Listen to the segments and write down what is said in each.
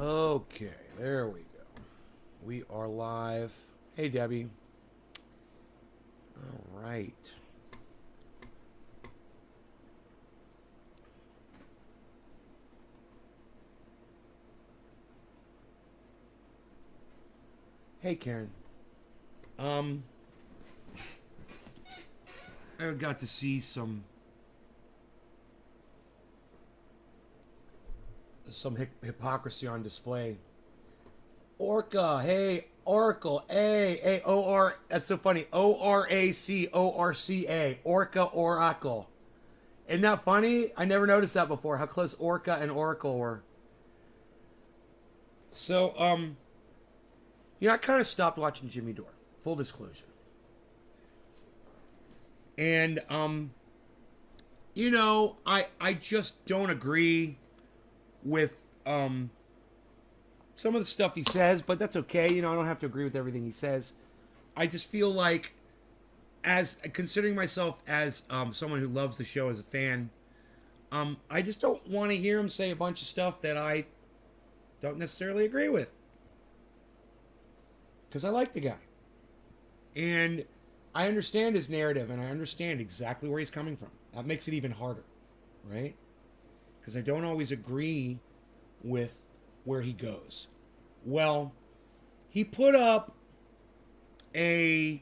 Okay, there we go. We are live. Hey, Debbie. All right. Hey, Karen. I got to see some hypocrisy on display. Orca, hey, Oracle, A-O-R, that's so funny, O-R-A-C-O-R-C-A, Orca, Oracle. Isn't that funny? I never noticed that before, how close Orca and Oracle were. So, I kind of stopped watching Jimmy Dore, full disclosure. And, I just don't agree with, some of the stuff he says, but that's okay. I don't have to agree with everything he says. I just feel like, as considering myself as someone who loves the show as a fan, I just don't want to hear him say a bunch of stuff that I don't necessarily agree with. Because I like the guy. And I understand his narrative, and I understand exactly where he's coming from. That makes it even harder, right? Because I don't always agree with where he goes. Well, he put up an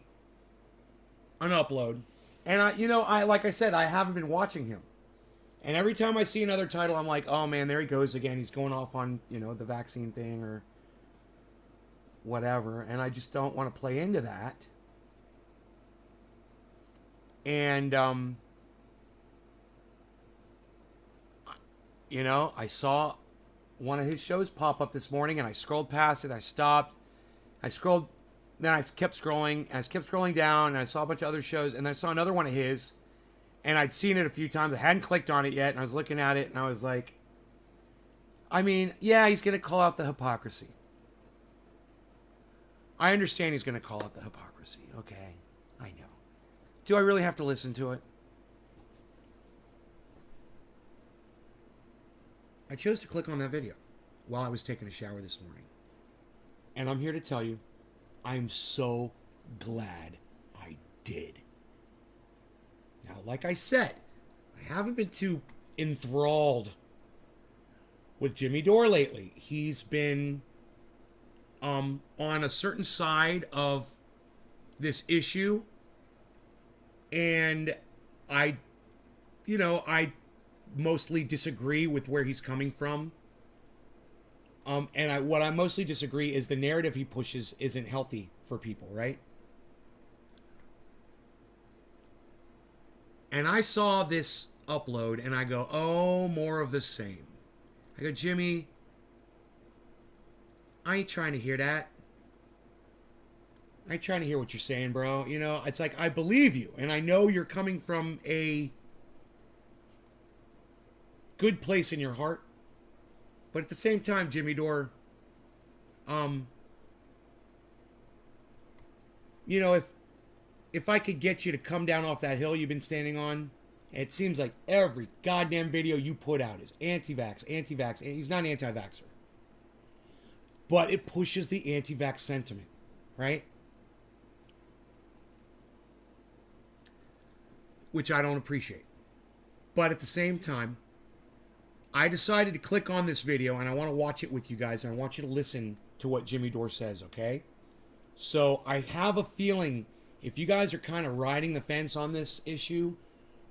upload, and I like I said, I haven't been watching him. And every time I see another title, I'm like, oh man, there he goes again. He's going off on, the vaccine thing or whatever, and I just don't want to play into that. And I saw one of his shows pop up this morning, and I scrolled past it. I stopped. I scrolled, then I kept scrolling, and I kept scrolling down, and I saw a bunch of other shows, and then I saw another one of his, and I'd seen it a few times. I hadn't clicked on it yet, and I was looking at it, and I was like, I mean, yeah, he's going to call out the hypocrisy. I understand he's going to call out the hypocrisy. Okay, I know. Do I really have to listen to it? I chose to click on that video while I was taking a shower this morning. And I'm here to tell you, I'm so glad I did. Now, like I said, I haven't been too enthralled with Jimmy Dore lately. He's been on a certain side of this issue. And I mostly disagree with where he's coming from. What I mostly disagree is the narrative he pushes isn't healthy for people, right? And I saw this upload and I go, oh, more of the same. I go, Jimmy, I ain't trying to hear that. I ain't trying to hear what you're saying, bro. It's like, I believe you, and I know you're coming from a good place in your heart. But at the same time, Jimmy Dore, if I could get you to come down off that hill you've been standing on, it seems like every goddamn video you put out is anti-vax. He's not an anti-vaxxer. But it pushes the anti-vax sentiment, right? Which I don't appreciate. But at the same time, I decided to click on this video, and I want to watch it with you guys, and I want you to listen to what Jimmy Dore says, okay? So I have a feeling if you guys are kind of riding the fence on this issue,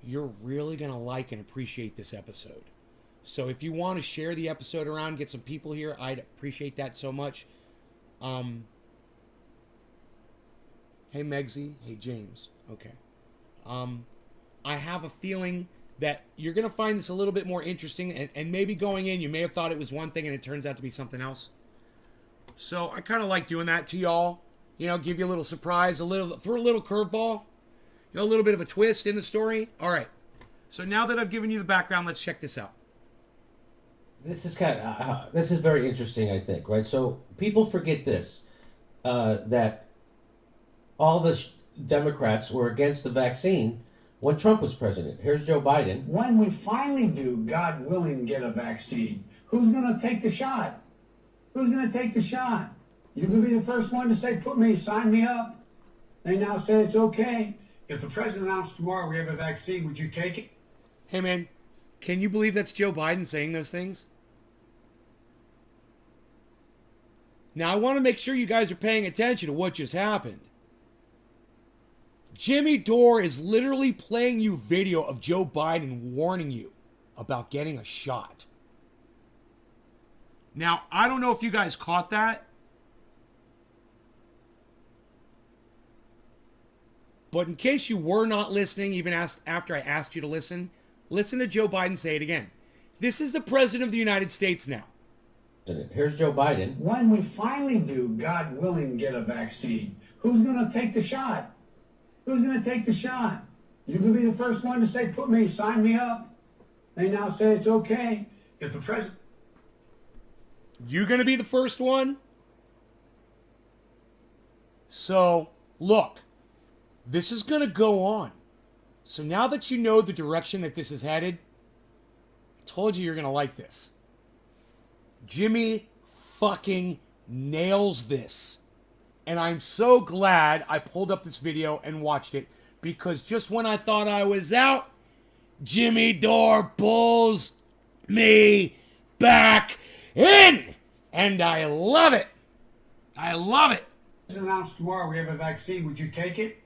you're really going to like and appreciate this episode. So if you want to share the episode around, get some people here, I'd appreciate that so much. Hey, Megsy. Hey, James. Okay. I have a feeling that you're going to find this a little bit more interesting, and maybe going in, you may have thought it was one thing and it turns out to be something else. So I kind of like doing that to y'all. Give you a little surprise, throw a little curveball, a little bit of a twist in the story. All right. So now that I've given you the background, let's check this out. This is this is very interesting, I think, right? So people forget this, that all the Democrats were against the vaccine when Trump was president. Here's Joe Biden. When we finally do, God willing, get a vaccine, who's going to take the shot? Who's going to take the shot? You could be the first one to say, sign me up. They now say it's okay. If the president announced tomorrow we have a vaccine, would you take it? Hey, man, can you believe that's Joe Biden saying those things? Now, I want to make sure you guys are paying attention to what just happened. Jimmy Dore is literally playing you video of Joe Biden warning you about getting a shot. Now, I don't know if you guys caught that, but in case you were not listening, even after I asked you to listen to Joe Biden say it again. This is the president of the United States now. Here's Joe Biden. When we finally do, God willing, get a vaccine, who's going to take the shot? Who's going to take the shot? You could be the first one to say, sign me up. They now say it's okay. If the president... You going to be the first one? So, look, this is going to go on. So now that you know the direction that this is headed, I told you you're going to like this. Jimmy fucking nails this. And I'm so glad I pulled up this video and watched it, because just when I thought I was out, Jimmy Dore pulls me back in. And I love it. I love it. Announced tomorrow we have a vaccine, would you take it?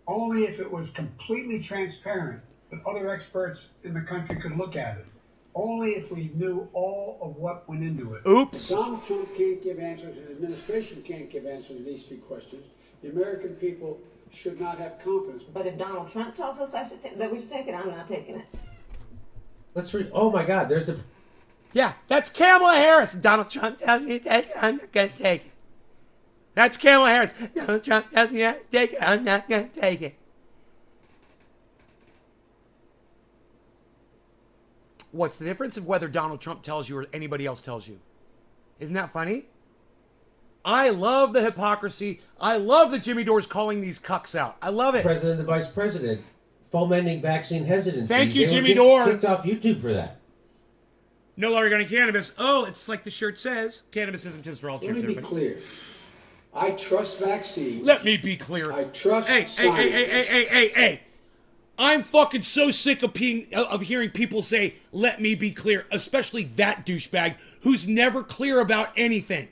Only if it was completely transparent, that other experts in the country could look at it. Only if we knew all of what went into it. Oops. Donald Trump can't give answers, and the administration can't give answers to these three questions. The American people should not have confidence. But if Donald Trump tells us that we should take it, I'm not taking it. Let's read. Oh my God, there's the... Yeah, that's Kamala Harris. Donald Trump tells me to take it, I'm not going to take it. That's Kamala Harris. Donald Trump tells me to take it, I'm not going to take it. What's the difference of whether Donald Trump tells you or anybody else tells you? Isn't that funny? I love the hypocrisy. I love that Jimmy Dore's calling these cucks out. I love it. President and the vice president fomenting vaccine hesitancy. Thank you, They Jimmy were Dore. kicked off YouTube for that. No longer gunning cannabis. Oh, it's like the shirt says. Cannabis isn't just for all Let church. me be clear. I trust vaccines. Let me be clear. I trust Hey. science. I'm fucking so sick of hearing people say, let me be clear, especially that douchebag who's never clear about anything.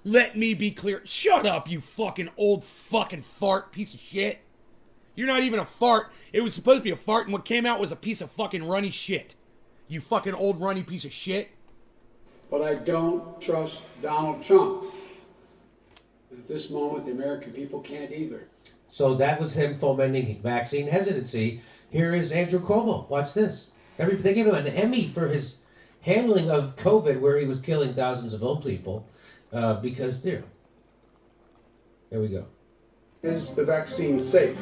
Let me be clear. Shut up, you fucking old fucking fart piece of shit. You're not even a fart. It was supposed to be a fart, and what came out was a piece of fucking runny shit. You fucking old runny piece of shit. But I don't trust Donald Trump. At this moment, the American people can't either. So that was him fomenting vaccine hesitancy. Here is Andrew Cuomo. Watch this. They gave him an Emmy for his handling of COVID, where he was killing thousands of old people, because there we go. Is the vaccine safe?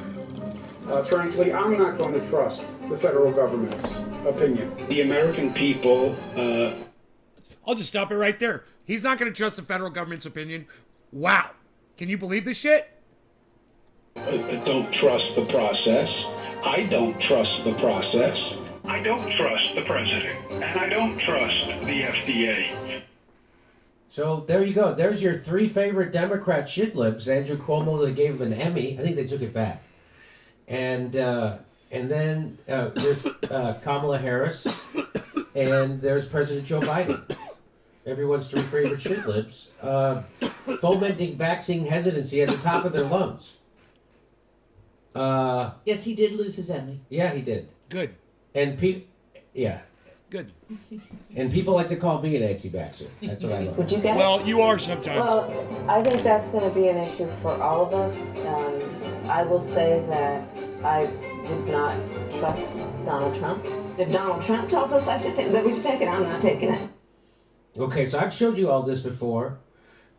Frankly, I'm not going to trust the federal government's opinion. The American people. I'll just stop it right there. He's not going to trust the federal government's opinion. Wow. Can you believe this shit? Don't trust the process. I don't trust the process. I don't trust the president. And I don't trust the FDA. So there you go. There's your three favorite Democrat shit libs. Andrew Cuomo, they gave him an Emmy. I think they took it back. And then there's Kamala Harris, and there's President Joe Biden. Everyone's three favorite shit libs, fomenting vaccine hesitancy at the top of their lungs. Yes, he did lose his Emmy. Yeah, he did. Good. And yeah. Good. And people like to call me an anti-vaxxer. That's what I love. Would you get it? Well, you are sometimes. Well, I think that's going to be an issue for all of us. I will say that I would not trust Donald Trump. If Donald Trump tells us that we should take it, I'm not taking it. Okay, so I've showed you all this before,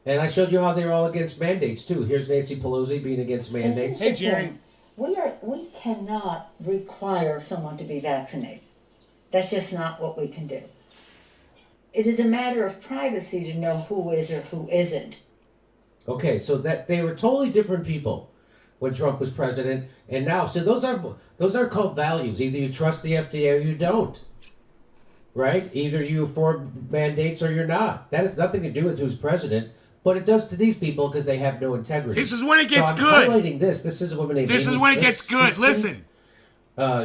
and I showed you how they're all against mandates too. Here's Nancy Pelosi being against mandates. Hey, Jerry. We cannot require someone to be vaccinated. That's just not what we can do. It is a matter of privacy to know who is or who isn't. Okay, so that they were totally different people when Trump was president, and now, so those are called values. Either you trust the FDA or you don't. right? Either you're for mandates or you're not. That has nothing to do with who's president, but it does to these people because they have no integrity. This is when it gets so I'm good. highlighting this. This is a woman named This is Amy when it gets good. Siskind. Listen.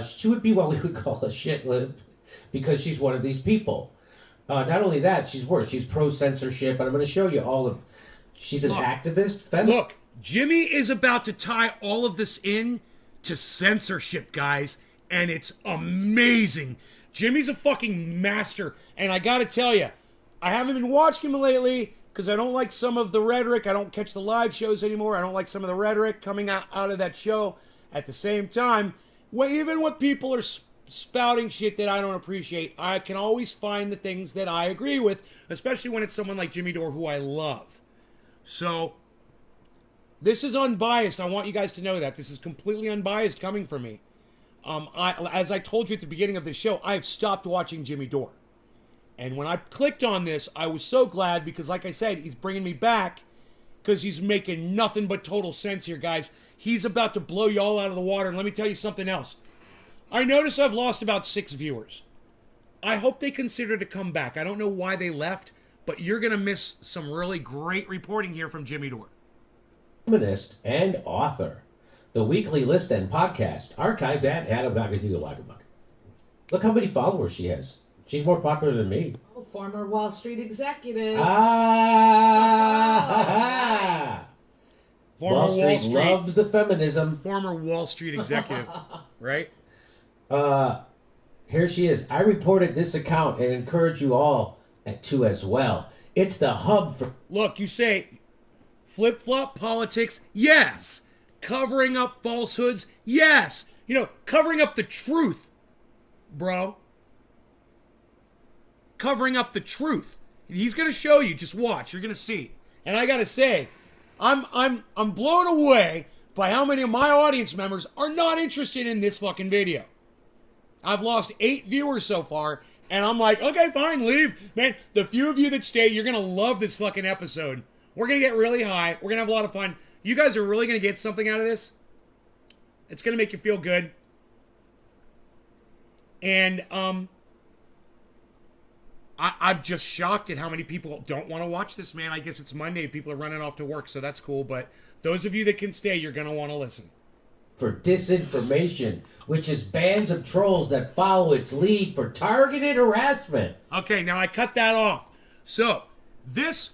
She would be what we would call a shit lib because she's one of these people. Not only that, she's worse. She's pro-censorship, and I'm going to show you all of... She's an activist. Look, Jimmy is about to tie all of this in to censorship, guys, and it's amazing. Jimmy's a fucking master, and I gotta tell you, I haven't been watching him lately because I don't like some of the rhetoric. I don't catch the live shows anymore. I don't like some of the rhetoric coming out of that show. At the same time, even when people are spouting shit that I don't appreciate, I can always find the things that I agree with, especially when it's someone like Jimmy Dore who I love. So, this is unbiased. I want you guys to know that. This is completely unbiased coming from me. As I told you at the beginning of the show, I've stopped watching Jimmy Dore. And when I clicked on this, I was so glad because, like I said, he's bringing me back because he's making nothing but total sense here, guys. He's about to blow y'all out of the water. And let me tell you something else. I notice I've lost about 6 viewers. I hope they consider to come back. I don't know why they left, but you're going to miss some really great reporting here from Jimmy Dore. Feminist and author. The weekly list and podcast archived at Adamagadugalagabuck. Look how many followers she has. She's more popular than me. Oh, former Wall Street executive. Ah! Former Wall Street loves the feminism. Former Wall Street executive, right? Here she is. I reported this account and encourage you all to as well. It's the hub for... Look, you say flip-flop politics, yes. Covering up falsehoods, yes. You know, covering up the truth, bro. Covering up the truth. He's gonna show you. Just watch. You're gonna see. And I gotta say, I'm blown away by how many of my audience members are not interested in this fucking video. I've lost 8 viewers so far, and I'm like, okay, fine, leave. Man, the few of you that stay, you're gonna love this fucking episode. We're gonna get really high. We're gonna have a lot of fun. You guys are really gonna get something out of this. It's gonna make you feel good. And I'm just shocked at how many people don't want to watch this, man. I guess it's Monday. People are running off to work, so that's cool. But those of you that can stay, you're gonna want to listen. For disinformation, which is bands of trolls that follow its lead for targeted harassment. Okay, now I cut that off. So this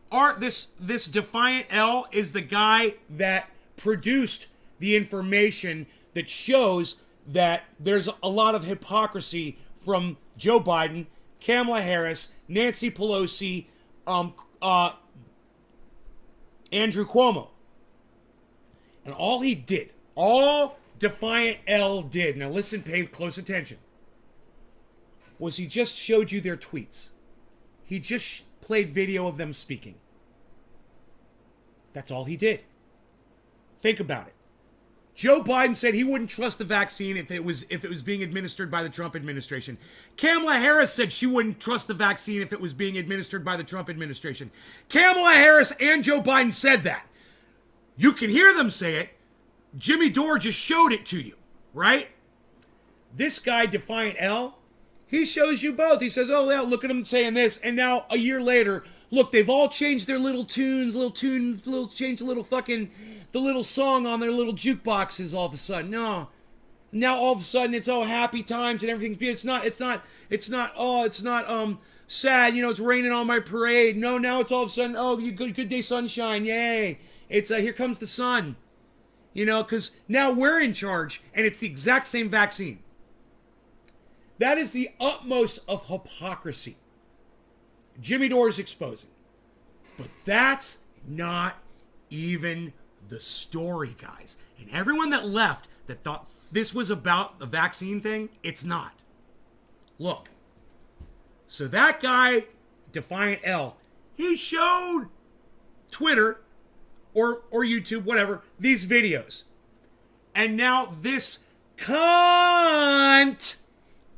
Defiant L is the guy that produced the information that shows that there's a lot of hypocrisy from Joe Biden, Kamala Harris, Nancy Pelosi, Andrew Cuomo. And all Defiant L did, now listen, pay close attention, was he just showed you their tweets. He just played video of them speaking. That's all he did. Think about it. Joe Biden said he wouldn't trust the vaccine if it was being administered by the Trump administration. Kamala Harris said she wouldn't trust the vaccine if it was being administered by the Trump administration. Kamala Harris and Joe Biden said that. You can hear them say it. Jimmy Dore just showed it to you, right? This guy, Defiant L, he shows you both. He says, oh, yeah, look at him saying this. And now, a year later, look, they've all changed their changed the little song on their little jukeboxes all of a sudden. No. Now, all of a sudden, it's, oh, happy times and everything's beautiful. It's not sad, you know, it's raining on my parade. No, now it's all of a sudden, oh, good day sunshine, yay. It's, here comes the sun. You know, because now we're in charge, and it's the exact same vaccine. That is the utmost of hypocrisy. Jimmy Dore is exposing. But that's not even the story, guys. And everyone that left that thought this was about the vaccine thing, it's not. Look. So that guy, Defiant L, he showed Twitter or YouTube, whatever, these videos. And now this cunt,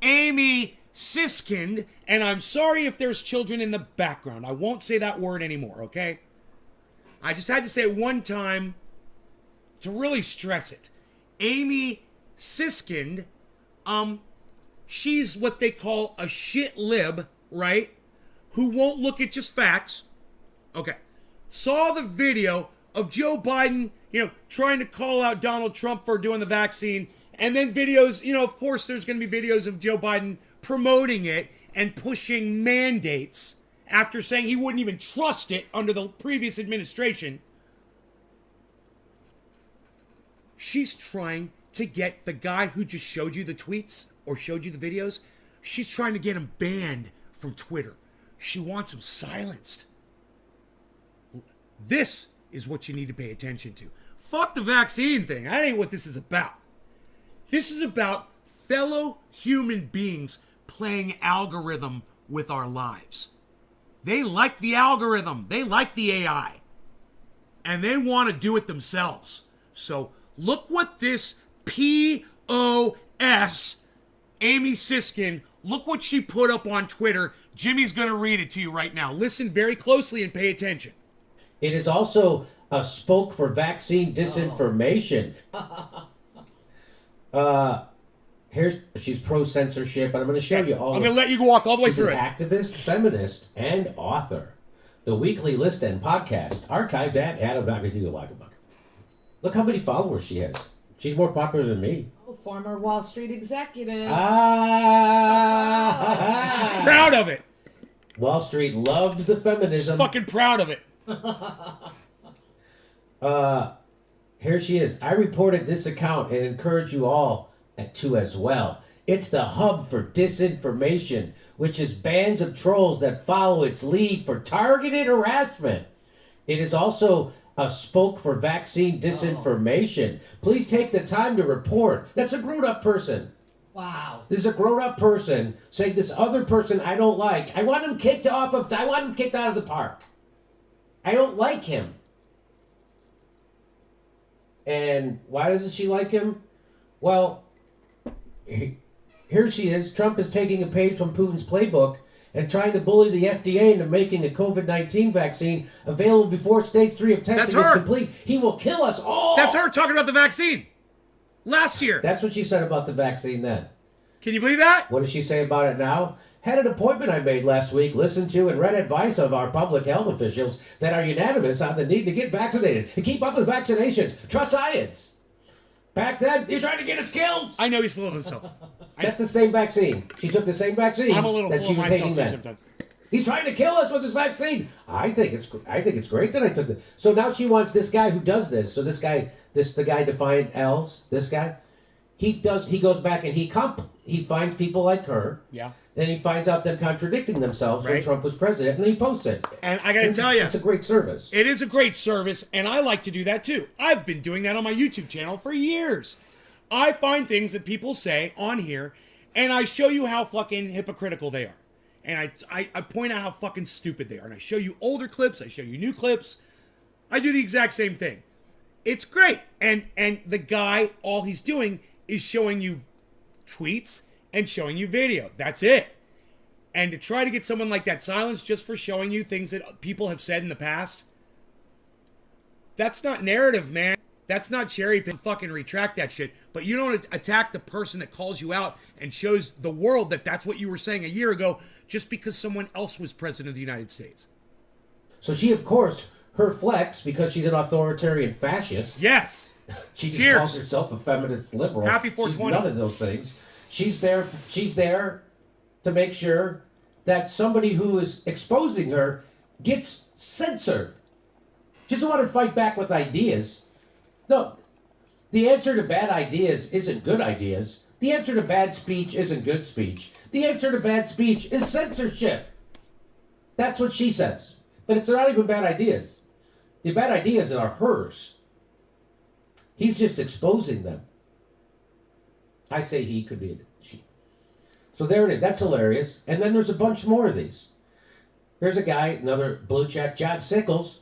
Amy Siskind, and I'm sorry if there's children in the background. I won't say that word anymore, okay? I just had to say it one time to really stress it. Amy Siskind she's what they call a shit lib, right? Who won't look at just facts. Okay. Saw the video of Joe Biden, trying to call out Donald Trump for doing the vaccine. And then videos, of course, there's going to be videos of Joe Biden promoting it and pushing mandates after saying he wouldn't even trust it under the previous administration. She's trying to get the guy who just showed you the tweets or showed you the videos, she's trying to get him banned from Twitter. She wants him silenced. This is what you need to pay attention to. Fuck the vaccine thing. That ain't what this is about. This is about fellow human beings playing algorithm with our lives. They like the algorithm. They like the AI. And they want to do it themselves. So look what this POS, Amy Siskin, look what she put up on Twitter. Jimmy's going to read it to you right now. Listen very closely and pay attention. It is also a spoke for vaccine disinformation. She's pro-censorship, and I'm going to show you all. I'm going to let you walk all the way through it. She's an activist, feminist, and author. The weekly list and podcast archived at Adam. Look how many followers she has. She's more popular than me. Oh, former Wall Street executive. She's proud of it. Wall Street loves the feminism. She's fucking proud of it. Here she is. I reported this account and encourage you all to as well. It's the hub for disinformation, which is bands of trolls that follow its lead for targeted harassment. It is also a spoke for vaccine disinformation. Please take the time to report. That's a grown-up person. Wow. This is a grown-up person saying this other person I don't like. I want him kicked out of the park. I don't like him. And why doesn't she like him? Well, here she is. Trump is taking a page from Putin's playbook and trying to bully the FDA into making a COVID-19 vaccine available before stage 3 of testing is complete. He will kill us all. That's her talking about the vaccine. Last year. That's what she said about the vaccine then. Can you believe that? What does she say about it now? Had an appointment I made last week, listened to and read advice of our public health officials that are unanimous on the need to get vaccinated and keep up with vaccinations. Trust science. Back then, he's trying to get us killed. I know he's full of himself. That's the same vaccine. She took the same vaccine I'm a little that full she of was myself taking too then. sometimes. He's trying to kill us with this vaccine. I think it's great that I took it. So now she wants this guy who does this. So the guy defined L's. This guy, he goes back and he finds people like her. Yeah. Then he finds out them contradicting themselves when Trump was president, and then he posts it. And I got to tell you, it's a great service. It is a great service, and I like to do that too. I've been doing that on my YouTube channel for years. I find things that people say on here, and I show you how fucking hypocritical they are. And I point out how fucking stupid they are. And I show you older clips, I show you new clips. I do the exact same thing. It's great. And the guy, all he's doing is showing you tweets and showing you video. That's it. And to try to get someone like that silenced just for showing you things that people have said in the past, that's not narrative, man. That's not cherry pick. Fucking retract that shit. But you don't attack the person that calls you out and shows the world that that's what you were saying a year ago just because someone else was president of the United States. So she, of course, her flex, because she's an authoritarian fascist. Yes. She just calls herself a feminist liberal. Happy 420. She's none of those things. She's there to make sure that somebody who is exposing her gets censored. She doesn't want to fight back with ideas. No, the answer to bad ideas isn't good ideas. The answer to bad speech isn't good speech. The answer to bad speech is censorship. That's what she says. But they're not even bad ideas. The bad ideas are hers. He's just exposing them. I say he, could be a she. So there it is. That's hilarious. And then there's a bunch more of these. Here's a guy, another blue check, John Sickles.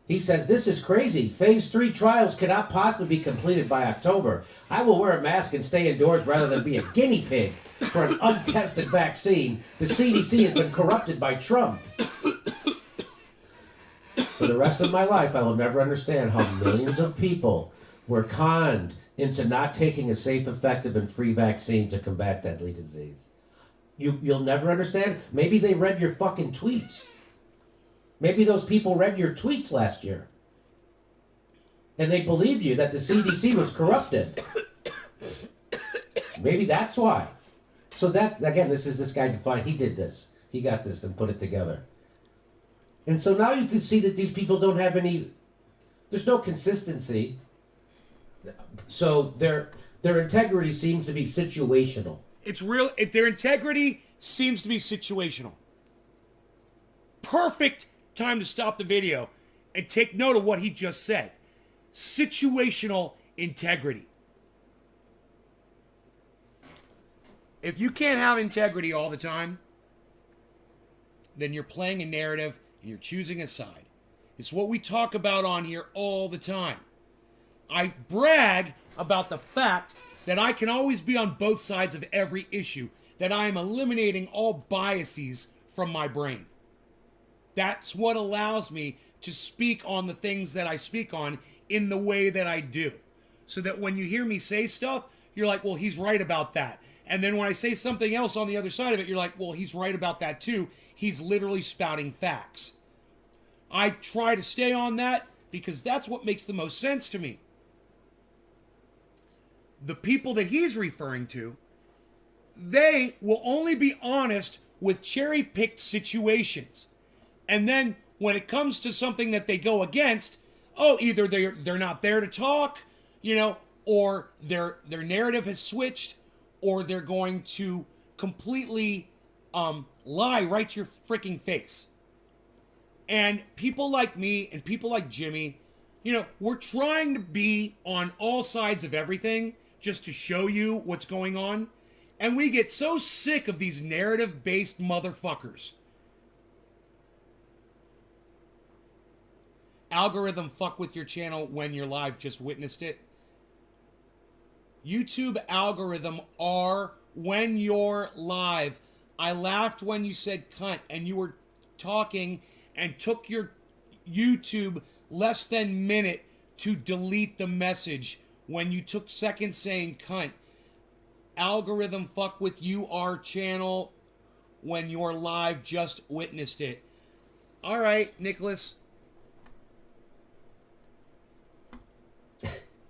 He says, this is crazy. Phase 3 trials cannot possibly be completed by October. I will wear a mask and stay indoors rather than be a guinea pig for an untested vaccine. The CDC has been corrupted by Trump. For the rest of my life, I will never understand how millions of people were conned into not taking a safe, effective, and free vaccine to combat deadly disease. You'll never understand. Maybe they read your fucking tweets. Maybe those people read your tweets last year. And they believed you that the CDC was corrupted. Maybe that's why. So that, again, this is this guy defined. He did this. He got this and put it together. And so now you can see that these people don't have any, there's no consistency. So their integrity seems to be situational. It's real. Their integrity seems to be situational. Perfect time to stop the video and take note of what he just said. Situational integrity. If you can't have integrity all the time, then you're playing a narrative and you're choosing a side. It's what we talk about on here all the time. I brag about the fact that I can always be on both sides of every issue, that I am eliminating all biases from my brain. That's what allows me to speak on the things that I speak on in the way that I do. So that when you hear me say stuff, you're like, well, he's right about that. And then when I say something else on the other side of it, you're like, well, he's right about that too. He's literally spouting facts. I try to stay on that because that's what makes the most sense to me. The people that he's referring to, they will only be honest with cherry-picked situations. And then when it comes to something that they go against, either they're not there to talk, or their narrative has switched, or they're going to completely lie right to your freaking face. And people like me and people like Jimmy, we're trying to be on all sides of everything just to show you what's going on. And we get so sick of these narrative-based motherfuckers. Algorithm fuck with your channel when you're live, just witnessed it. YouTube algorithm are when you're live. I laughed when you said cunt and you were talking and took your YouTube less than minute to delete the message when you took seconds saying cunt. Algorithm fuck with you, our channel, when you're live, just witnessed it. All right, Nicholas.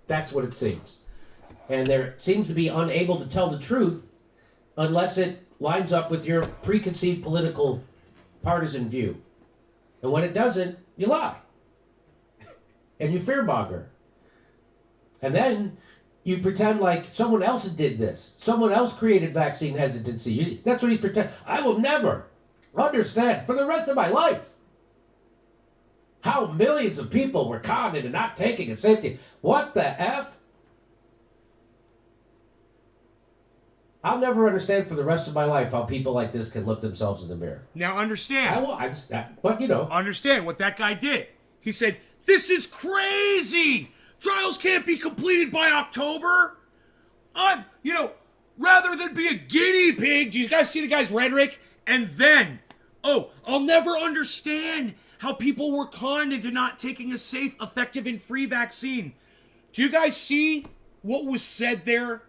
That's what it seems. And there seems to be unable to tell the truth unless it lines up with your preconceived political partisan view. And when it doesn't, you lie. And you fearmonger. And then you pretend like someone else did this. Someone else created vaccine hesitancy. That's what he's pretending. I will never understand for the rest of my life how millions of people were conned into not taking a safety. What the F? I'll never understand for the rest of my life how people like this can look themselves in the mirror. Now understand. But understand what that guy did. He said, "This is crazy. Trials can't be completed by October. Rather than be a guinea pig." Do you guys see the guy's rhetoric? And then, I'll never understand how people were conned into not taking a safe, effective, and free vaccine. Do you guys see what was said there?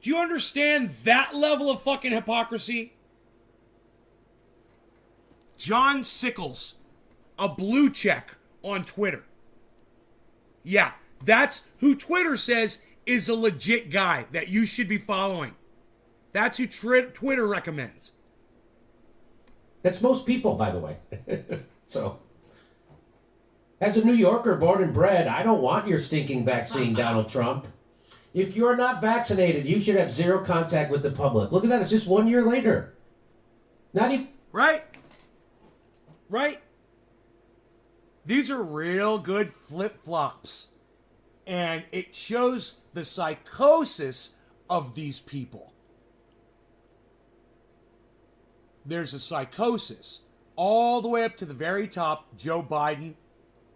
Do you understand that level of fucking hypocrisy? John Sickles, a blue check on Twitter. Yeah, that's who Twitter says is a legit guy that you should be following. That's who Twitter recommends. That's most people, by the way. So, as a New Yorker born and bred, I don't want your stinking vaccine, Donald Trump. If you're not vaccinated, you should have zero contact with the public. Look at that. It's just 1 year later. Not even... Right? These are real good flip-flops. And it shows the psychosis of these people. There's a psychosis all the way up to the very top. Joe Biden,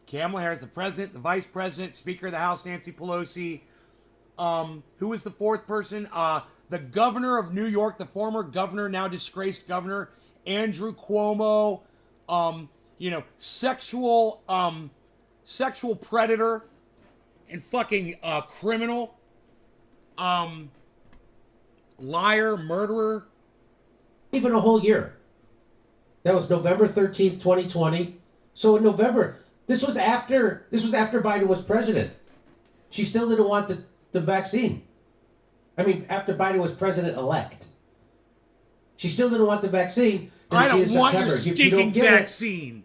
Kamala Harris, the president, the vice president, Speaker of the House, Nancy Pelosi. Who was the fourth person? The governor of New York, the former governor, now disgraced governor, Andrew Cuomo. Sexual predator. and fucking criminal, liar, murderer. Even a whole year. That was November 13th, 2020. So in November, this was after Biden was president. She still didn't want the vaccine. I mean, after Biden was president-elect. She still didn't want the vaccine. I don't in want your September. If you stinking don't get vaccine.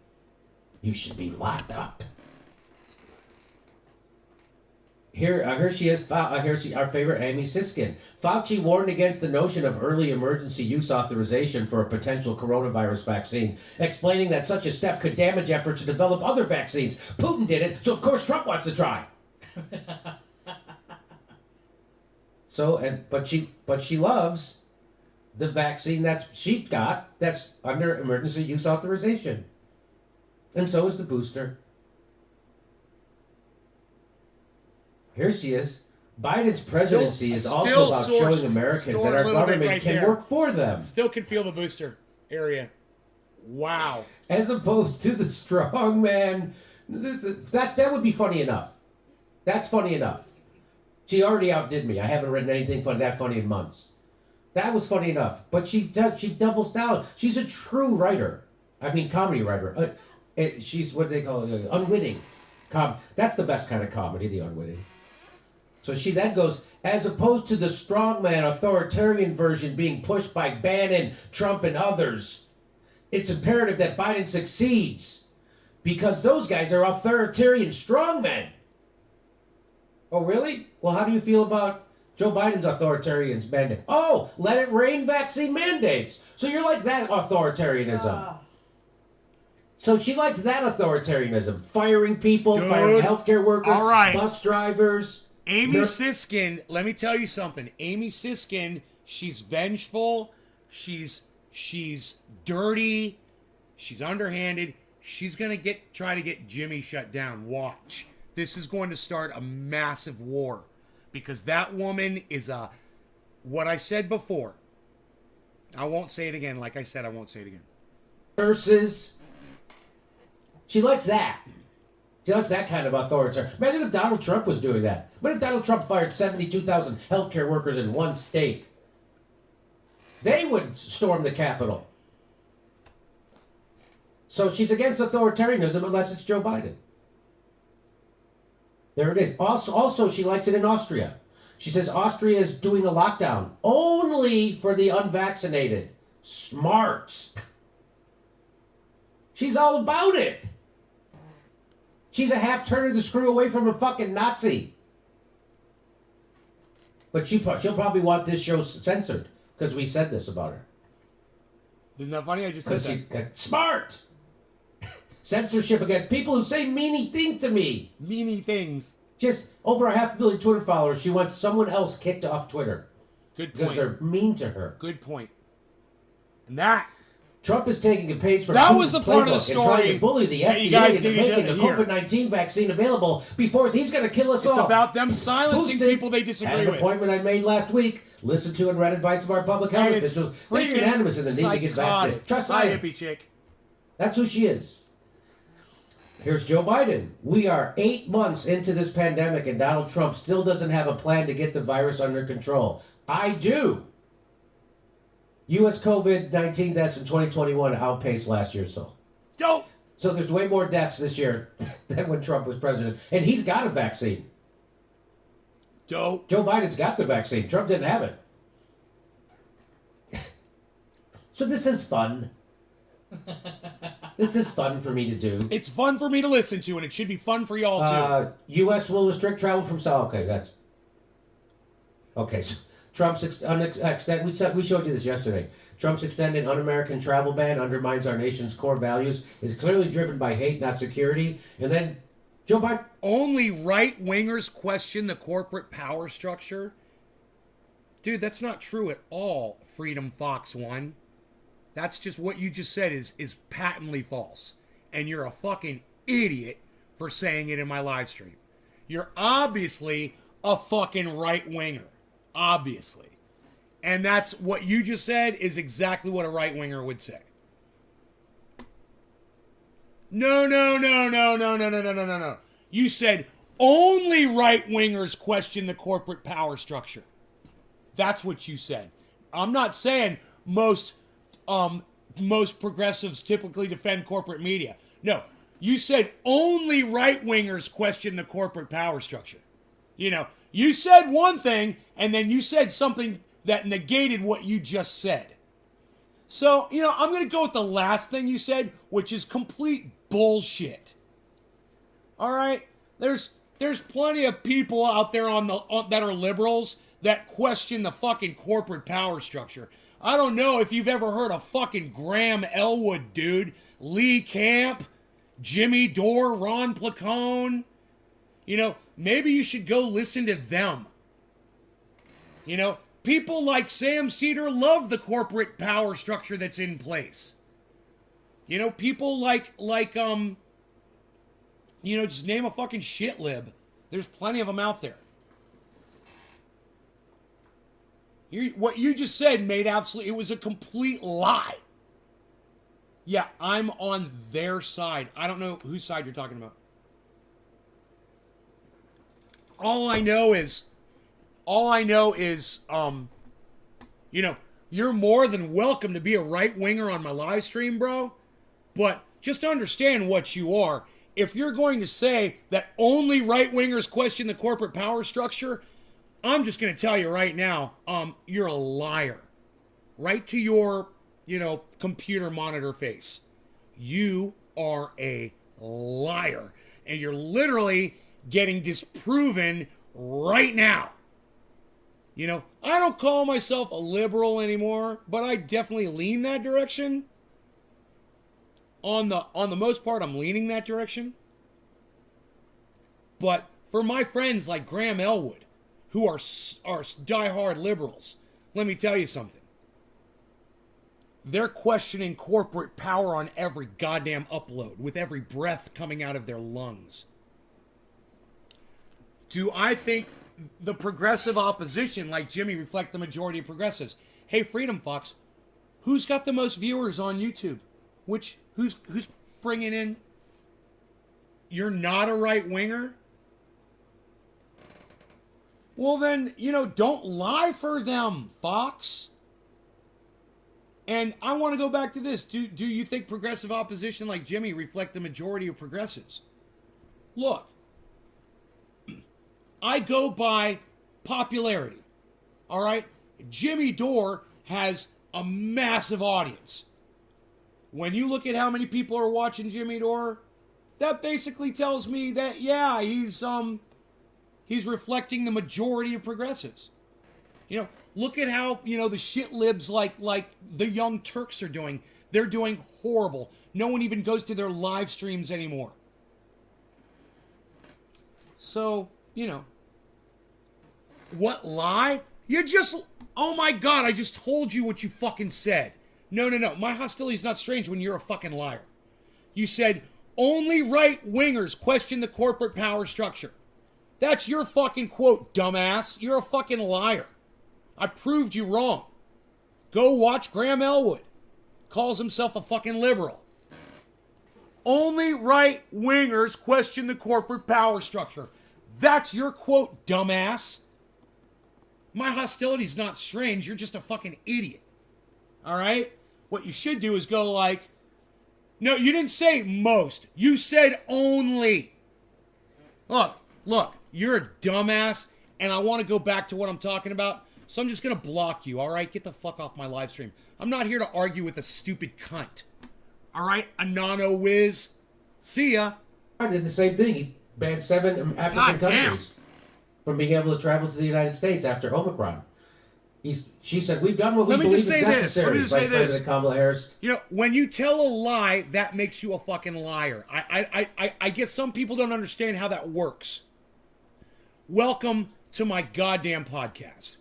You should be locked up. Here she is. Here's our favorite Amy Siskin. Fauci warned against the notion of early emergency use authorization for a potential coronavirus vaccine, explaining that such a step could damage efforts to develop other vaccines. Putin did it, so of course Trump wants to try. But she loves the vaccine that's under emergency use authorization. And so is the booster. Here she is. Biden's presidency is also about showing Americans that our government can work for them. Still can feel the booster area. Wow. As opposed to the strong man. That would be funny enough. That's funny enough. She already outdid me. I haven't written anything that funny in months. That was funny enough. But she doubles down. She's a true writer. I mean, comedy writer. She's what they call it, unwitting. That's the best kind of comedy, the unwitting. So she then goes, as opposed to the strongman authoritarian version being pushed by Bannon, Trump, and others, it's imperative that Biden succeeds because those guys are authoritarian strongmen. Oh, really? Well, how do you feel about Joe Biden's authoritarian mandate? Oh, let it rain vaccine mandates. So you're like that authoritarianism. So she likes that authoritarianism. Firing people, firing healthcare workers, bus drivers. Amy Siskin, let me tell you something. Amy Siskin, she's vengeful. She's dirty. She's underhanded. She's going to try to get Jimmy shut down. Watch. This is going to start a massive war. Because that woman is what I said before. I won't say it again. Like I said, I won't say it again. Versus... She likes that. She likes that kind of authority. Imagine if Donald Trump was doing that. What if Donald Trump fired 72,000 healthcare workers in one state? They would storm the Capitol. So she's against authoritarianism unless it's Joe Biden. There it is. Also, she likes it in Austria. She says Austria is doing a lockdown only for the unvaccinated. Smart. She's all about it. She's a half-turner to screw away from a fucking Nazi. But she'll probably want this show censored because we said this about her. Isn't that funny? I just said that. Smart! Censorship against people who say meany things to me. Meany things. Just over 500 million Twitter followers. She wants someone else kicked off Twitter. Good point. Because they're mean to her. Good point. And that... Trump is taking a page from that Putin's was the part of the story and trying to bully the FDA into making the COVID-19 vaccine available before he's going to kill us all. It's about them silencing people they disagree with. An appointment I made last week. Listen to and read advice of our public health officials. They're unanimous in the need to get vaccinated. Trust science. Hippie chick. That's who she is. Here's Joe Biden. We are 8 months into this pandemic and Donald Trump still doesn't have a plan to get the virus under control. I do. U.S. COVID-19 deaths in 2021 outpaced last year's toll. Dope. So there's way more deaths this year than when Trump was president. And he's got a vaccine. Dope. Joe Biden's got the vaccine. Trump didn't have it. So this is fun. This is fun for me to do. It's fun for me to listen to, and it should be fun for y'all, too. U.S. will restrict travel from South. Okay, that's... Okay, so... Trump's we showed you this yesterday. Trump's extended un-American travel ban undermines our nation's core values, is clearly driven by hate, not security. And then Joe Biden... Only right-wingers question the corporate power structure? Dude, that's not true at all, Freedom Fox 1. That's just what you just said is patently false. And you're a fucking idiot for saying it in my live stream. You're obviously a fucking right-winger. Obviously. And that's what you just said is exactly what a right-winger would say. No. You said only right-wingers question the corporate power structure. That's what you said. I'm not saying most progressives typically defend corporate media. No, you said only right-wingers question the corporate power structure. You know, you said one thing, and then you said something that negated what you just said. So, you know, I'm going to go with the last thing you said, which is complete bullshit. All right? There's plenty of people out there that are liberals that question the fucking corporate power structure. I don't know if you've ever heard of fucking Graham Elwood, dude. Lee Camp, Jimmy Dore, Ron Placone. You know, maybe you should go listen to them. You know, people like Sam Cedar love the corporate power structure that's in place. You know, people like you know, just name a fucking shit lib. There's plenty of them out there. What you just said made absolutely, it was a complete lie. Yeah, I'm on their side. I don't know whose side you're talking about. All I know is, you know, you're more than welcome to be a right-winger on my live stream, bro. But just understand what you are. If you're going to say that only right-wingers question the corporate power structure, I'm just going to tell you right now, you're a liar. Right to your, you know, computer monitor face. You are a liar. And you're literally getting disproven right now. You know, I don't call myself a liberal anymore, but I definitely lean that direction. On the most part, I'm leaning that direction. But for my friends like Graham Elwood, who are diehard liberals, let me tell you something. They're questioning corporate power on every goddamn upload, with every breath coming out of their lungs. Do I think the progressive opposition, like Jimmy, reflect the majority of progressives? Hey, Freedom Fox, who's got the most viewers on YouTube? Who's bringing in? You're not a right-winger? Well then, you know, don't lie for them, Fox. And I want to go back to this. Do you think progressive opposition like Jimmy reflect the majority of progressives? Look, I go by popularity. All right? Jimmy Dore has a massive audience. When you look at how many people are watching Jimmy Dore, that basically tells me that, yeah, he's reflecting the majority of progressives. You know, look at how, you know, the shit libs like the Young Turks are doing. They're doing horrible. No one even goes to their live streams anymore. So, you know, what lie? You just, oh my God, I just told you what you fucking said. No. My hostility is not strange when you're a fucking liar. You said only right-wingers question the corporate power structure. That's your fucking quote, dumbass. You're a fucking liar. I proved you wrong. Go watch Graham Elwood. Calls himself a fucking liberal. Only right-wingers question the corporate power structure. That's your quote, dumbass. My hostility's not strange. You're just a fucking idiot. All right? What you should do is go like, no, you didn't say most. You said only. Look, you're a dumbass, and I want to go back to what I'm talking about, so I'm just going to block you, all right? Get the fuck off my live stream. I'm not here to argue with a stupid cunt. All right? Anano whiz. See ya. I did the same thing. He banned 7 African countries from being able to travel to the United States after Omicron. She said, we've done what we believe is necessary. Let me just say this. President Kamala Harris. You know, when you tell a lie, that makes you a fucking liar. I guess some people don't understand how that works. Welcome to my goddamn podcast.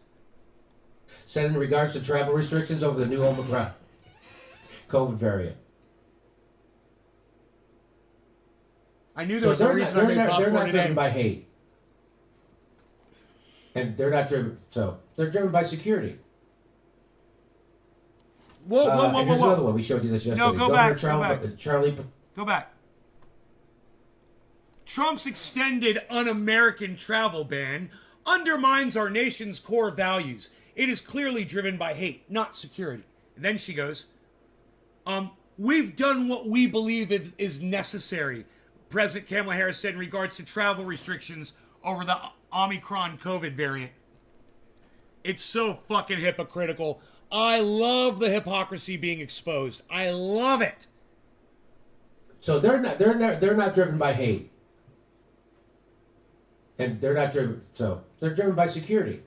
Said in regards to travel restrictions over the new Omicron COVID variant. I knew there was a reason I made popcorn They're not today. driven by hate. And they're not driven, so they're driven by security. Whoa. Here's another one. We showed you this yesterday. No, go back. Charlie. Go back. Trump's extended un-American travel ban undermines our nation's core values. It is clearly driven by hate, not security. And then she goes, we've done what we believe is necessary, President Kamala Harris said in regards to travel restrictions over the Omicron COVID variant. It's so fucking hypocritical. I love the hypocrisy being exposed. I love it. So they're not driven by hate. And they're not driven, so they're driven by security.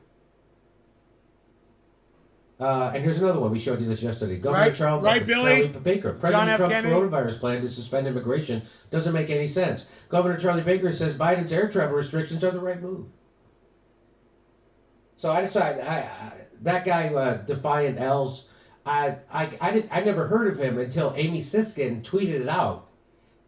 And here's another one. We showed you this yesterday. Governor Charlie Baker. President Trump's coronavirus plan to suspend immigration doesn't make any sense. Governor Charlie Baker says Biden's air travel restrictions are the right move. So I decided, that guy, Defiant L's, I never heard of him until Amy Siskin tweeted it out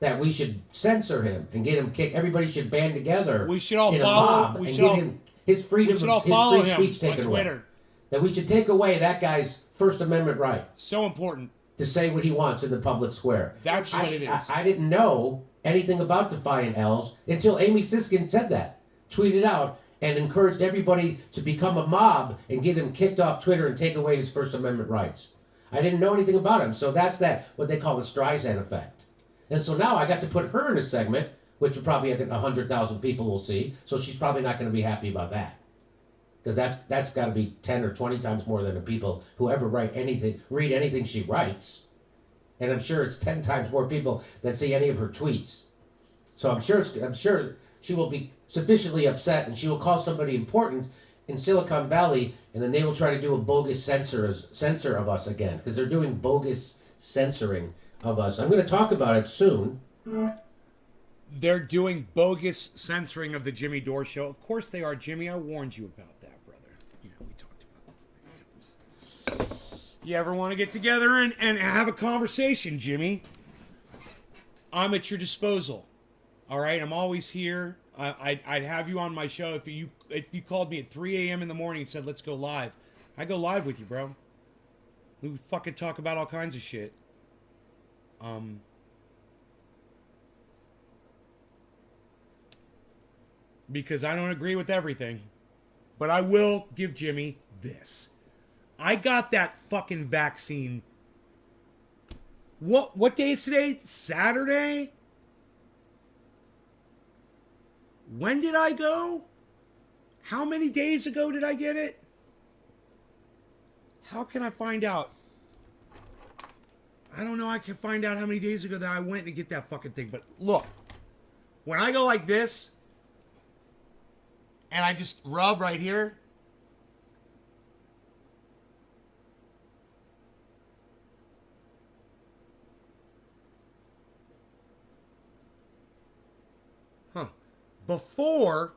that we should censor him and get him kicked. Everybody should band together. We should all in follow. A mob We and should get all, him his freedom, we should all his follow free him speech on taken Twitter. away. That we should take away that guy's First Amendment right So important. to say what he wants in the public square. That's what it is. I didn't know anything about Defiant L's until Amy Siskin said that, tweeted out, and encouraged everybody to become a mob and get him kicked off Twitter and take away his First Amendment rights. I didn't know anything about him, so that's what they call the Streisand effect. And so now I got to put her in a segment, which probably 100,000 people will see, so she's probably not going to be happy about that. Because that's got to be 10 or 20 times more than the people who ever read anything she writes. And I'm sure it's 10 times more people that see any of her tweets. So I'm sure she will be sufficiently upset, and she will call somebody important in Silicon Valley, and then they will try to do a bogus censor of us again, because they're doing bogus censoring of us. I'm going to talk about it soon. They're doing bogus censoring of the Jimmy Dore show. Of course they are, Jimmy. I warned you about that, brother. Yeah, we talked about that many times. You ever want to get together and have a conversation, Jimmy? I'm at your disposal. All right? I'm always here. I'd have you on my show if you called me at 3 a.m. in the morning and said, let's go live. I'd go live with you, bro. We would fucking talk about all kinds of shit. Because I don't agree with everything. But I will give Jimmy this. I got that fucking vaccine. What day is today? Saturday? When did I go? How many days ago did I get it? How can I find out? I don't know. I can find out how many days ago that I went to get that fucking thing. But look, when I go like this, and I just rub right here, before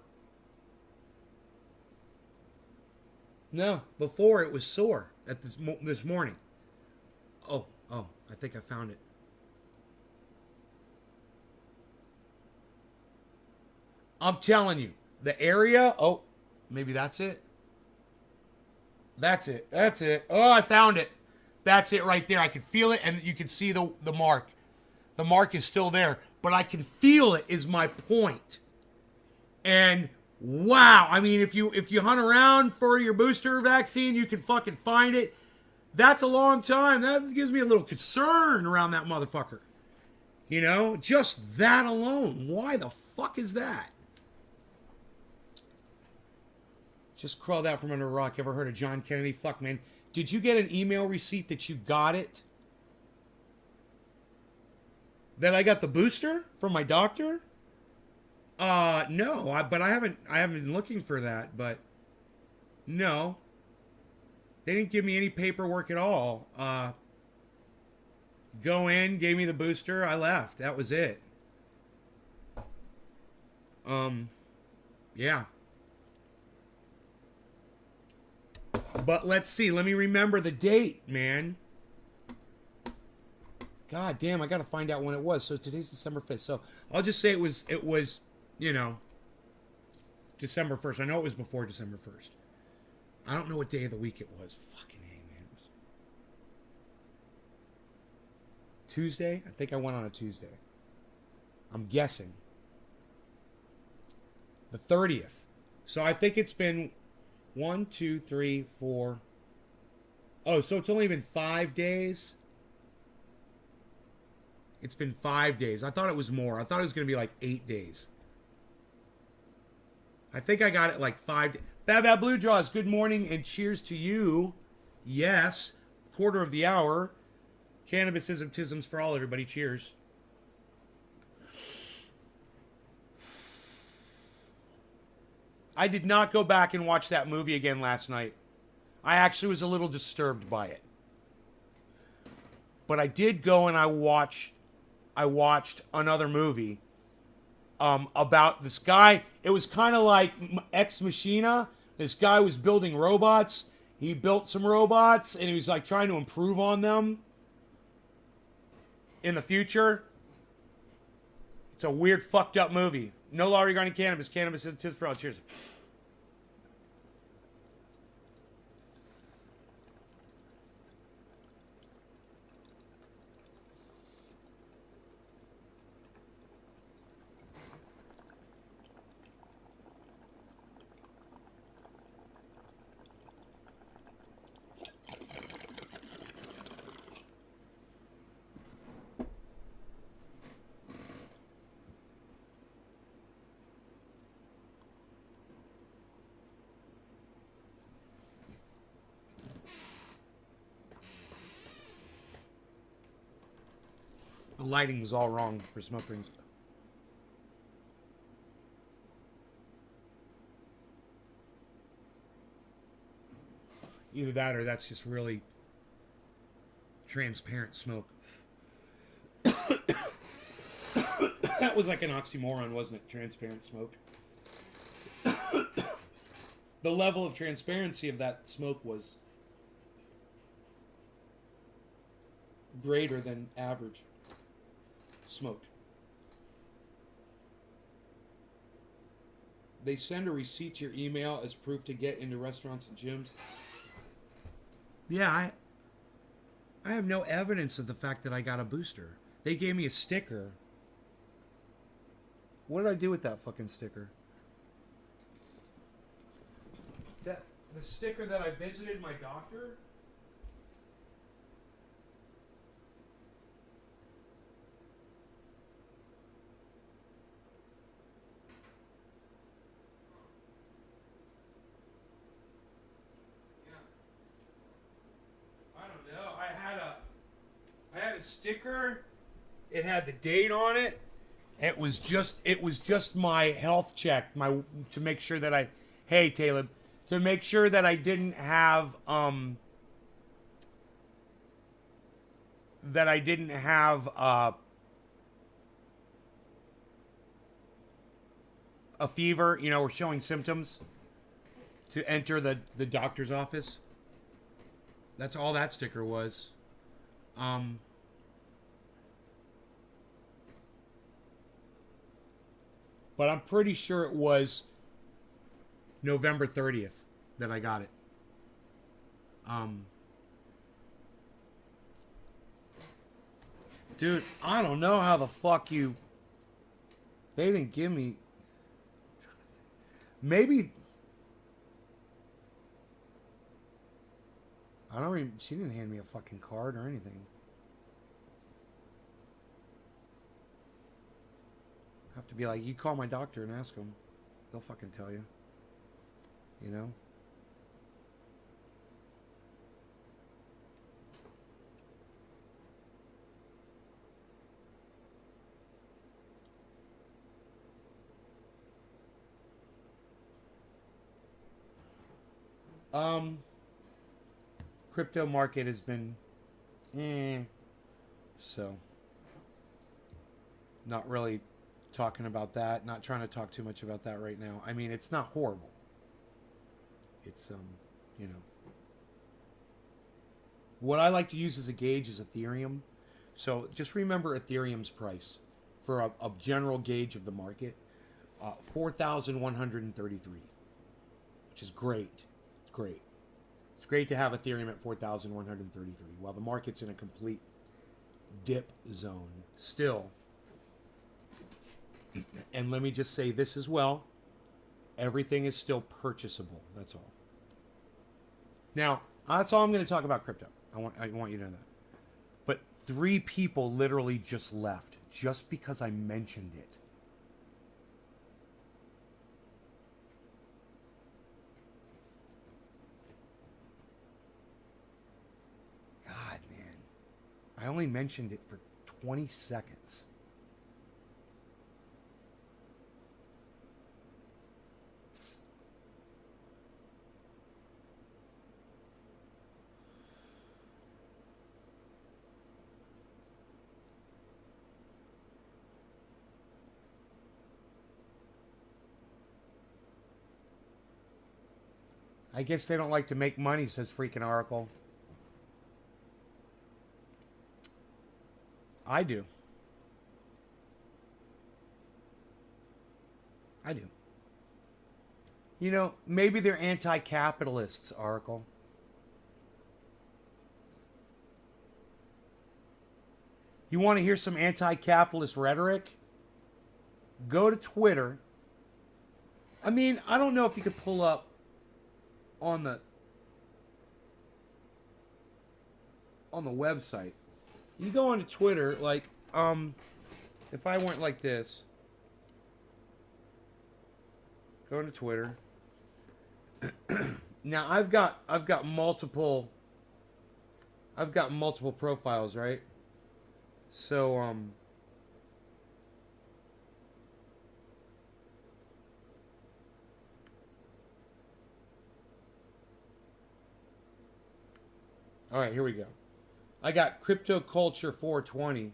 it was sore at this morning. Oh, I think I found it. I'm telling you, the area, maybe that's it. That's it. Oh, I found it. That's it right there. I can feel it, and you can see the mark. The mark is still there, but I can feel it is my point. And wow, I mean, if you hunt around for your booster vaccine, you can fucking find it. That's a long time. That gives me a little concern around that motherfucker. You know, just that alone. Why the fuck is that? Just crawled out from under a rock. Ever heard of John Kennedy? Fuck, man. Did you get an email receipt that you got it? That I got the booster from my doctor? No, but I haven't been looking for that, but no. They didn't give me any paperwork at all. Go in, gave me the booster, I left. That was it. Yeah. But let's see. Let me remember the date, man. God damn, I gotta find out when it was. So today's December 5th. So I'll just say it was, you know, December 1st. I know it was before December 1st. I don't know what day of the week it was. Fucking A, man. Tuesday? I think I went on a Tuesday. I'm guessing. The 30th. So I think it's been 1, 2, 3, 4. Oh, so it's only been 5 days? It's been 5 days. I thought it was more. I thought it was going to be like 8 days. I think I got it like 5 days. Bab Blue Draws, good morning and cheers to you. Yes, quarter of the hour. Cannabisism, tisms for all, everybody. Cheers. I did not go back and watch that movie again last night. I actually was a little disturbed by it. But I did go and I watched another movie about this guy. It was kind of like Ex Machina. This guy was building robots. He built some robots and he was like trying to improve on them in the future. It's a weird, fucked up movie. No law regarding cannabis. Cannabis is tips for all. Cheers. The lighting is all wrong for smoke rings. Either that or that's just really transparent smoke. That was like an oxymoron, wasn't it? Transparent smoke. The level of transparency of that smoke was greater than average smoke. They send a receipt to your email as proof to get into restaurants and gyms. Yeah, I have no evidence of the fact that I got a booster. They gave me a sticker. What did I do with that fucking sticker? The sticker that I visited my doctor? I had a sticker. It had the date on it. It was just my health check, to make sure that I, hey Caleb, to make sure that I didn't have a fever, or showing symptoms to enter the doctor's office. That's all that sticker was. But I'm pretty sure it was November 30th that I got it. Dude, I don't know how the fuck they didn't give me, maybe, she didn't hand me a fucking card or anything. Have to be like, you call my doctor and ask them. They'll fucking tell you. You know? Crypto market has been so not really talking about that, not trying to talk too much about that right now. I mean, it's not horrible. It's what I like to use as a gauge is Ethereum. So just remember Ethereum's price for a general gauge of the market, 4,133, which is great. It's great. It's great to have Ethereum at 4,133 while the market's in a complete dip zone still. And let me just say this as well. Everything is still purchasable. That's all. Now, that's all I'm going to talk about crypto. I want you to know that. But 3 people literally just left just because I mentioned it. God, man. I only mentioned it for 20 seconds. I guess they don't like to make money, says freaking Oracle. I do. I do. You know, maybe they're anti-capitalists, Oracle. You want to hear some anti-capitalist rhetoric? Go to Twitter. I mean, I don't know if you could pull up on the website. You go onto Twitter, like, if I went like this, go into Twitter. Now I've got multiple profiles, right? So all right, here we go. I got Crypto Culture 420.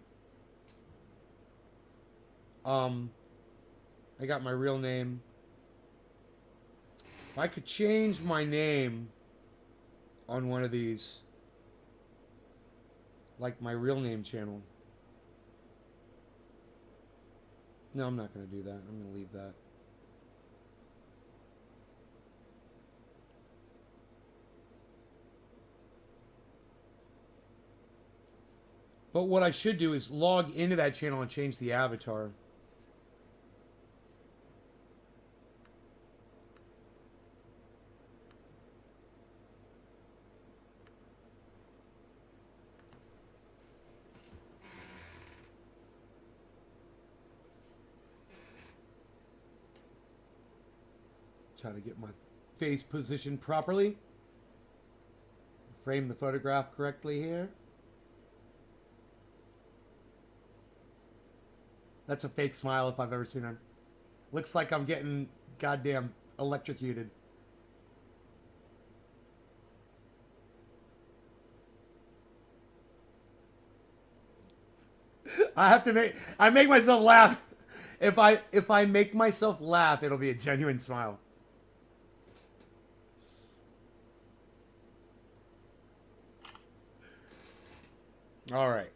I got my real name. If I could change my name on one of these, like my real name channel. No, I'm not going to do that. I'm going to leave that. But what I should do is log into that channel and change the avatar. Try to get my face positioned properly. Frame the photograph correctly here. That's a fake smile if I've ever seen one. Looks like I'm getting goddamn electrocuted. I make myself laugh. If I make myself laugh, it'll be a genuine smile. All right.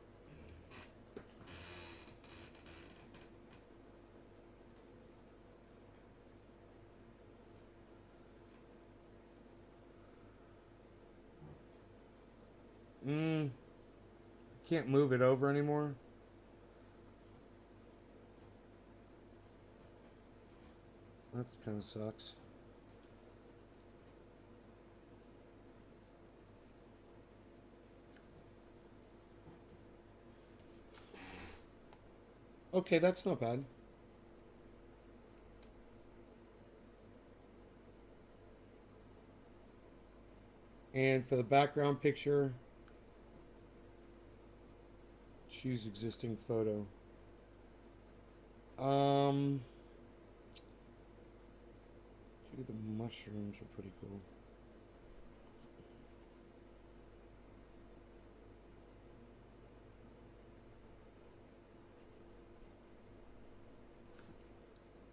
Can't move it over anymore. That kind of sucks. Okay, that's not bad. And for the background picture, choose existing photo. The mushrooms are pretty cool.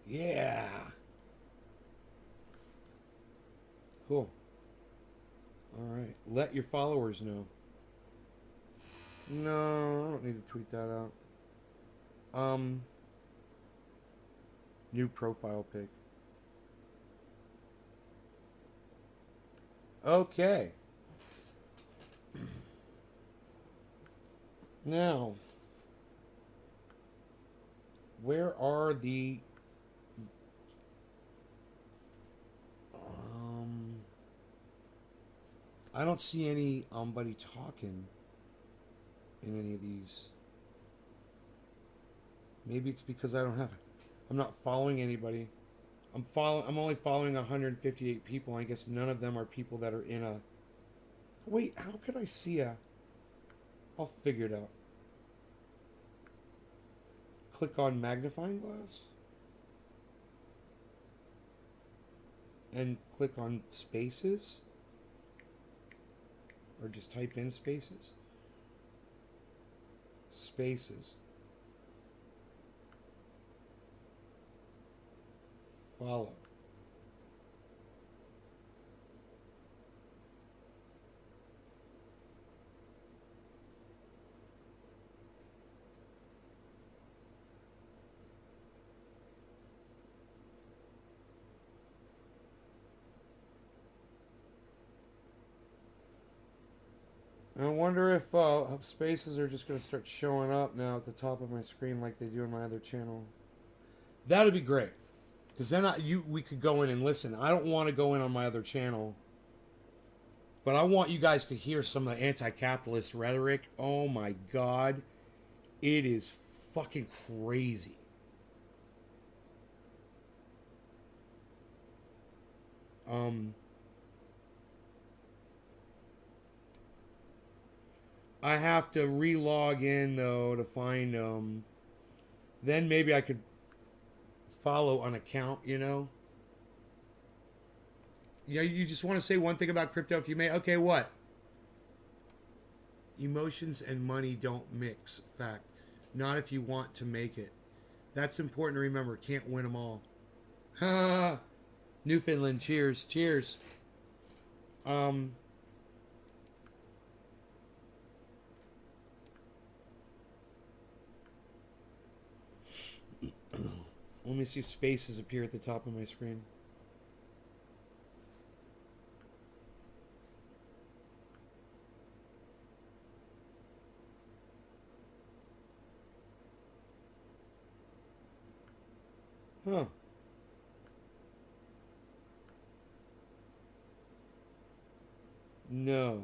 Yeah. Cool. All right. Let your followers know. No, I don't need to tweet that out. New profile pic. Okay. Now, where are the I don't see anybody talking in any of these. Maybe it's because I'm not following anybody. I'm only following 158 people. I guess none of them are people that are in a. Wait, how could I see a? I'll figure it out. Click on magnifying glass. And click on spaces. Or just type in spaces. Spaces. Follow. I wonder if spaces are just going to start showing up now at the top of my screen like they do in my other channel. That'd be great. Because then we could go in and listen. I don't want to go in on my other channel. But I want you guys to hear some of the anti-capitalist rhetoric. Oh my God. It is fucking crazy. I have to re-log in though to find them. Then maybe I could follow an account, you know? You just want to say one thing about crypto if you may. Okay, what? Emotions and money don't mix. Fact. Not if you want to make it. That's important to remember. Can't win them all. Ha! Newfoundland, cheers. Cheers. Let me see if spaces appear at the top of my screen. Huh. No.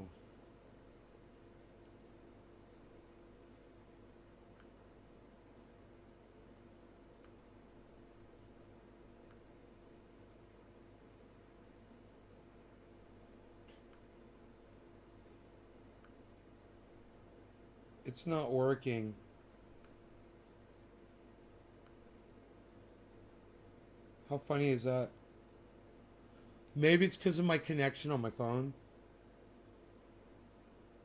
It's not working. How funny is that? Maybe it's because of my connection on my phone.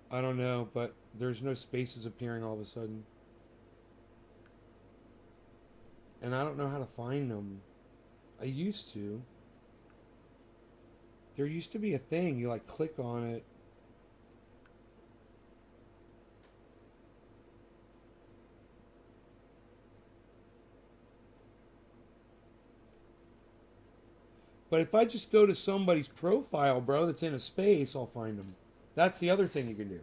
I don't know, but there's no spaces appearing all of a sudden. And I don't know how to find them. I used to. There used to be a thing. You like click on it. But if I just go to somebody's profile, bro, that's in a space, I'll find them. That's the other thing you can do.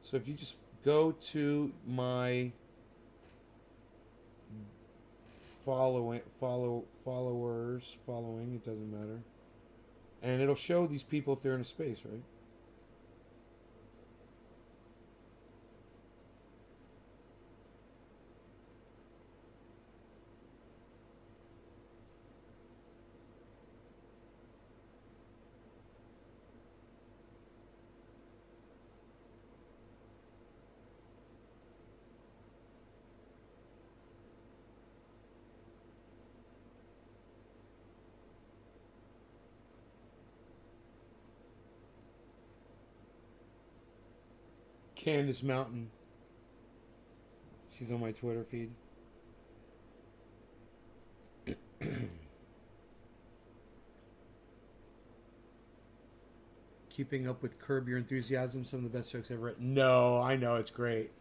So if you just go to my following, it doesn't matter. And it'll show these people if they're in a space, right? Candace Mountain. She's on my Twitter feed. Keeping up with Curb Your Enthusiasm, some of the best jokes ever written. No, I know, it's great.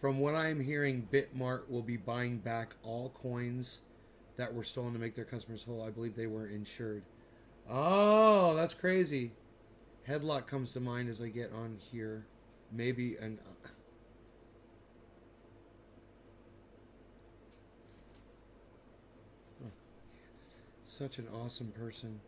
From what I'm hearing, Bitmart will be buying back all coins that were stolen to make their customers whole. I believe they were insured. Oh, that's crazy. Headlock comes to mind as I get on here. Maybe an... Such an awesome person.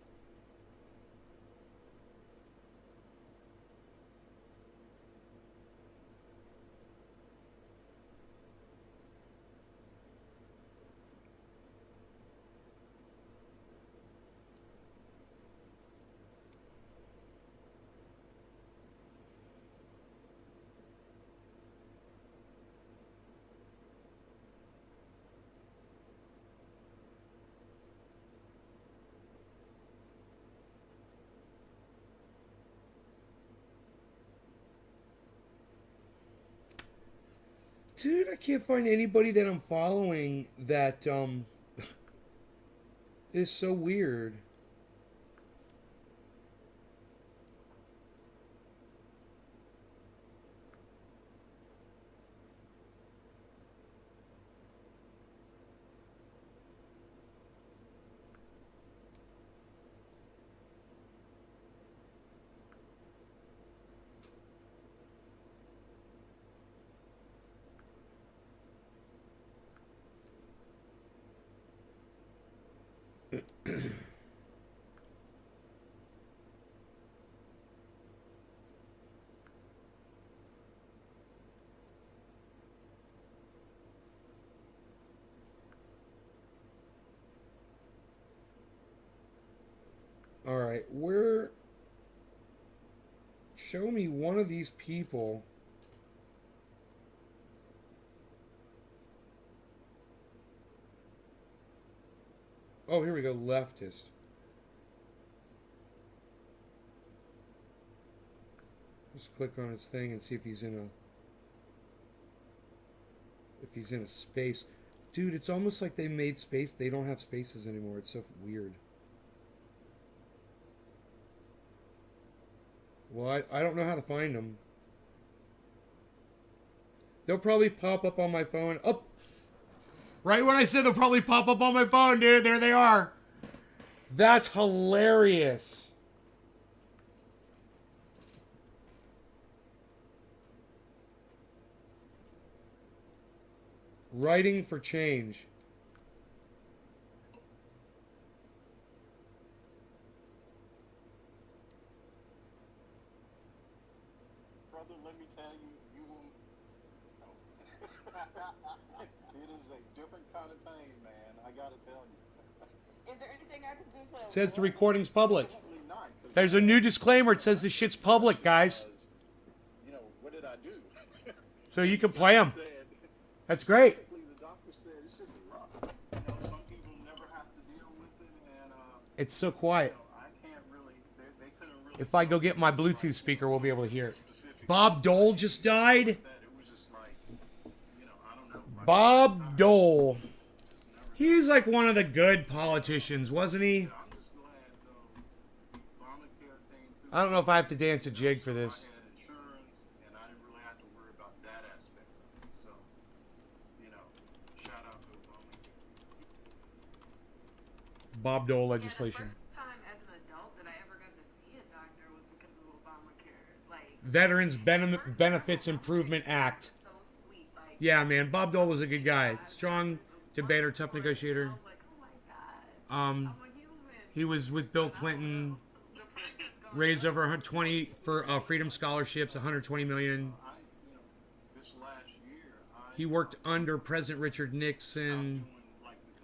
Dude, I can't find anybody that I'm following that is so weird. All right, where? Show me one of these people. Oh, here we go, leftist. Just click on his thing and see if he's in a space. Dude, it's almost like they made space. They don't have spaces anymore. It's so weird. Well, I don't know how to find them. They'll probably pop up on my phone. Oh! Right when I said they'll probably pop up on my phone, dude. There they are. That's hilarious. Writing for change. Brother, let me tell you, you will. It is a different kind of pain, man. I gotta tell you. Is there anything I can do to? It says the recording's public. Definitely not, 'cause There's a new disclaimer. It says the shit's public, guys. You know, what did I do? So you can play them. Said, That's great. basically, the doctor said it's just rough. You know, some people never have to deal with it, and It's so quiet. I can't really. They couldn't really. If I go get my Bluetooth speaker, we'll be able to hear it. Bob Dole just died. That it was just like, you know, I don't know. Bob Dole. He's like one of the good politicians, wasn't he? I'm just glad Obamacare came through. I don't know if I have to dance a jig for this. I had insurance, and I didn't really have to worry about that aspect of it. So, you know, shout out to Obamacare. Bob Dole legislation. The first time as an adult that I ever got to see a doctor was because of Obamacare. Like Veterans Benefits Improvement Act. so sweet. Like Yeah, man. Bob Dole was a good guy. Strong debater, tough negotiator. I was like, oh my god, I'm a human. He was with Bill Clinton. Raised over 120 for Freedom Scholarships, 120 million. This last year, He worked under President Richard Nixon,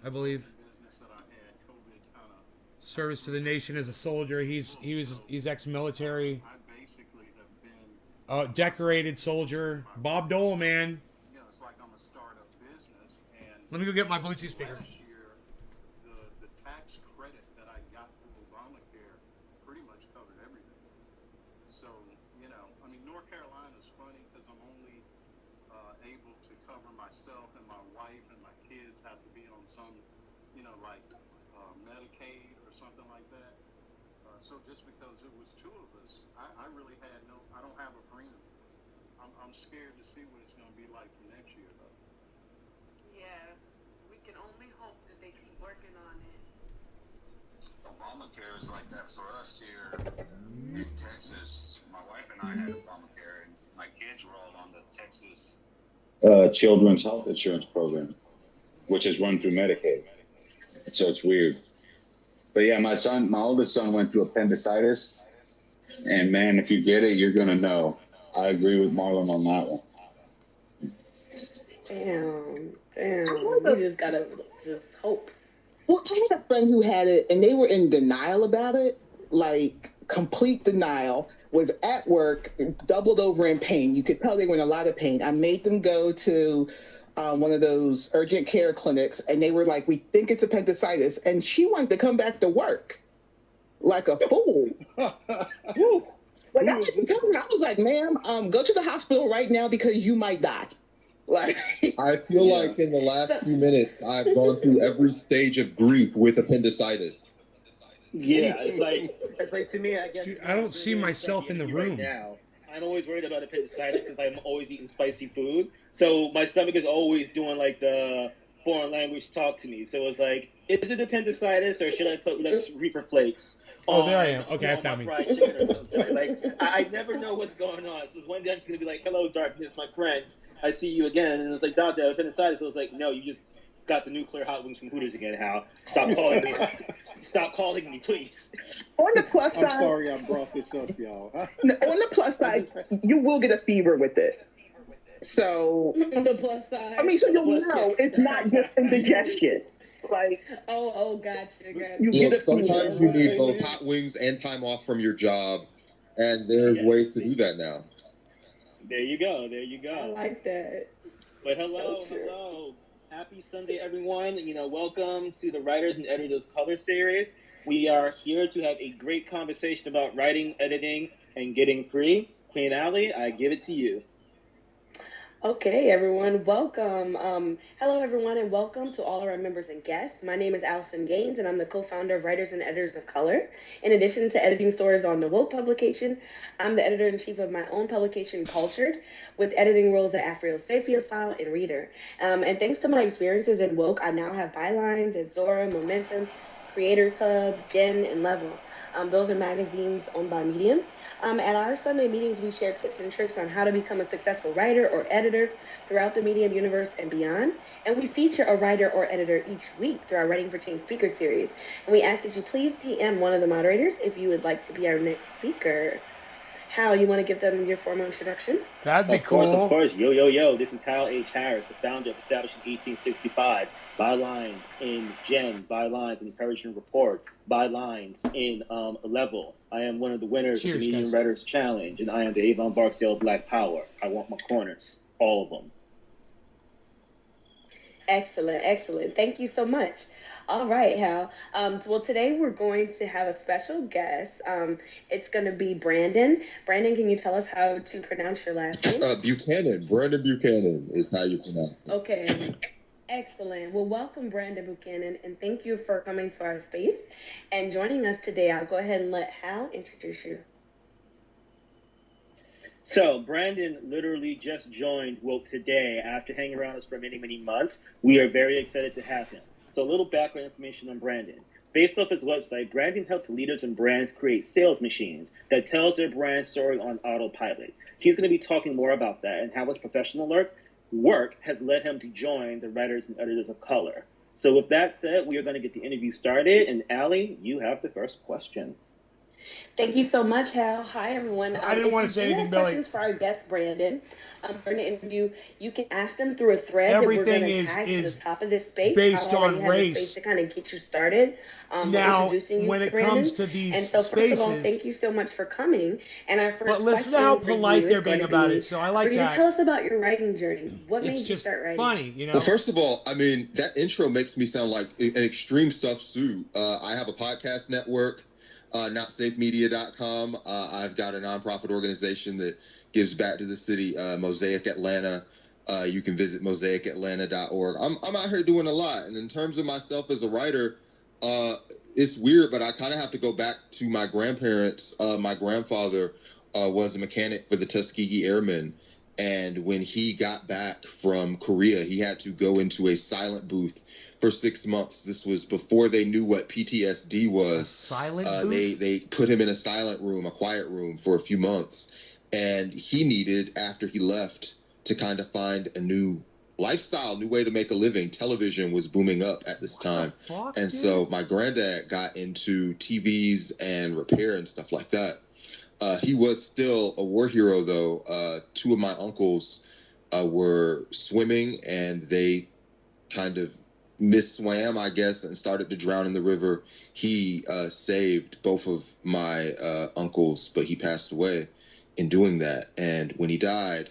I believe. business that I had, COVID kind of, Service to the nation as a soldier. He's ex-military. I basically have been, Decorated soldier. Bob Dole, man. you know, it's like I'm a startup business, and Let me go get my Bluetooth speaker. last year, the tax credit that I got through Obamacare pretty much covered everything. So, you know, I mean, North Carolina's funny because I'm only able to cover myself and my wife, and my kids have to be on some, you know, like Medicaid or something like that. So just because it was two of us, I really had I don't have a premium. I'm scared to see what it's going to be like for next year, though. Yeah, we can only hope that they keep working on it. Obamacare is like that for us here in Texas. My wife and I had Obamacare, and my kids were all on the Texas Children's Health Insurance Program, which is run through Medicaid. So it's weird. But yeah, my oldest son went through appendicitis, and man, if you get it, you're gonna know. I agree with Marlon on that one. Damn. You just gotta just hope. Well, I had a friend who had it, and they were in denial about it, like complete denial. Was at work, doubled over in pain. You could tell they were in a lot of pain. I made them go to one of those urgent care clinics, and they were like, "We think it's appendicitis," and she wanted to come back to work like a fool. Woo. Like I was like, "Ma'am, go to the hospital right now because you might die." Like, I feel like in the last few minutes, I've gone through every stage of grief with appendicitis. Yeah, it's like to me, I guess. Dude, I don't see myself in the room right now. I'm always worried about appendicitis because I'm always eating spicy food. So my stomach is always doing like the foreign language talk to me. So it's like, is it appendicitis or should I put less Reaper flakes Oh, on, there I am. Okay, I found my me. fried chicken or something? Like I never know what's going on. So one day I'm just gonna be like, "Hello, darkness, my friend. I see you again." And it's like, "Doctor, appendicitis." So it's like, "No, you just got the nuclear hot wings from Hooters again, Hal. Stop calling me. Stop calling me, please." On the plus side, I'm sorry I brought this up, y'all. on the plus side, you will get a fever with it. So On the plus side. I mean, so you'll know it's not just indigestion. Like, Gotcha. you get a fever. Sometimes you need both hot wings and time off from your job, and there's ways to do that now. There you go. I like that. But hello. Happy Sunday, everyone. Welcome to the Writers and Editors of Color series. We are here to have a great conversation about writing, editing, and getting free. Queen Allie, I give it to you. Okay, everyone, welcome. Hello, everyone, and welcome to all of our members and guests. My name is Allison Gaines, and I'm the co-founder of Writers and Editors of Color. In addition to editing stories on the Woke publication, I'm the editor-in-chief of my own publication, Cultured, with editing roles at Afro-Sapiophile and Reader. And thanks to my experiences in Woke, I now have bylines at Zora, Momentum, Creators Hub, Gen, and Level. Those are magazines owned by Medium. At our Sunday meetings, we share tips and tricks on how to become a successful writer or editor throughout the Medium universe and beyond. And we feature a writer or editor each week through our Writing for Change speaker series. And we ask that you please DM one of the moderators if you would like to be our next speaker. Hal, you want to give them your formal introduction? That'd be cool. Of course. Yo. This is Hal H. Harris, the founder of Establishing 1865. Bylines in Gen, bylines in Encouragement Report, bylines in Level. I am one of the winners of the Medium Writers Challenge, and I am the Avon Barksdale Black Power. I want my corners, all of them. Excellent. Thank you so much. All right, Hal. Well, today we're going to have a special guest. It's going to be Brandon. Brandon, can you tell us how to pronounce your last name? Buchanan. Brandon Buchanan is how you pronounce it. Okay. Excellent. Well, welcome, Brandon Buchanan, and thank you for coming to our space and joining us today. I'll go ahead and let Hal introduce you. So, Brandon literally just joined Woke today after hanging around us for many, many months. We are very excited to have him. So, a little background information on Brandon. Based off his website, Brandon helps leaders and brands create sales machines that tells their brand story on autopilot. He's going to be talking more about that and how his professional work has led him to join the Writers and Editors of Color. So with that said, we are going to get the interview started. And Allie, you have the first question. Thank you so much, Hal. Hi, everyone. I didn't want to say anything, Billy. Questions for our guest, Brandon. During the interview, you can ask them through a thread Everything that we're going to tag to the top of this space. Based on race. Space to kind of get you started. Now, introducing you when to it Brandon. comes to these and so, spaces, first of all, thank you so much for coming. And our first but listen to question how for you polite is they're going being to about be, it. So I like for you that. to tell us about your writing journey. What It's made you just start writing? funny, you know. Well, first of all, I mean, that intro makes me sound like an extreme self-suit. I have a podcast network, notsafemedia.com. I've got a nonprofit organization that gives back to the city, Mosaic Atlanta. You can visit mosaicatlanta.org. I'm out here doing a lot. And in terms of myself as a writer, it's weird, but I kind of have to go back to my grandparents. My grandfather was a mechanic for the Tuskegee Airmen. And when he got back from Korea, he had to go into a silent booth for 6 months. This was before they knew what PTSD was. A silent booth? They put him in a silent room, a quiet room for a few months. And he needed, after he left, to kind of find a new lifestyle, new way to make a living. Television was booming up at this time. And so my granddad got into TVs and repair and stuff like that. He was still a war hero, though. Two of my uncles were swimming, and they kind of misswam, I guess, and started to drown in the river. He saved both of my uncles, but he passed away in doing that. And when he died,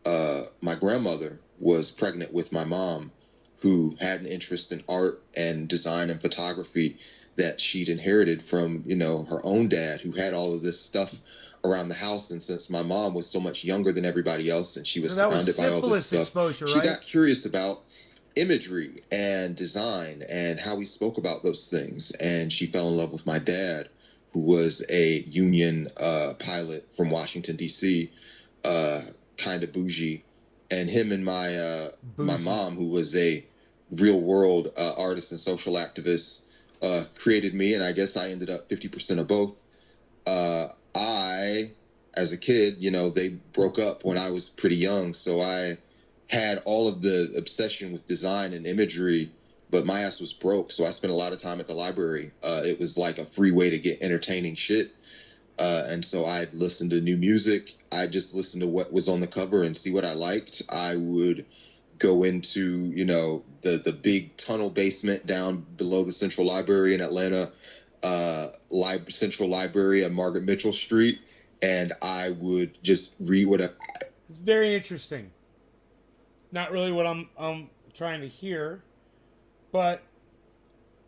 my grandmother was pregnant with my mom, who had an interest in art and design and photography that she'd inherited from, her own dad, who had all of this stuff around the house. And since my mom was so much younger than everybody else and she was So that was surrounded by all this syphilis stuff, exposure, she right? got curious about imagery and design and how we spoke about those things. And she fell in love with my dad, who was a union pilot from Washington, D.C., kind of bougie. And him and my mom, who was a real world artist and social activist, created me. And I guess I ended up 50% of both. I, as a kid, you know, they broke up when I was pretty young. So I had all of the obsession with design and imagery, but my ass was broke. So I spent a lot of time at the library. It was like a free way to get entertaining shit. And so I'd listen to new music. I just listened to what was on the cover and see what I liked. I would go into, you know, the big tunnel basement down below the Central Library in Atlanta, Central Library on Margaret Mitchell Street, and I would just read whatever. It's very interesting. Not really what I'm trying to hear, but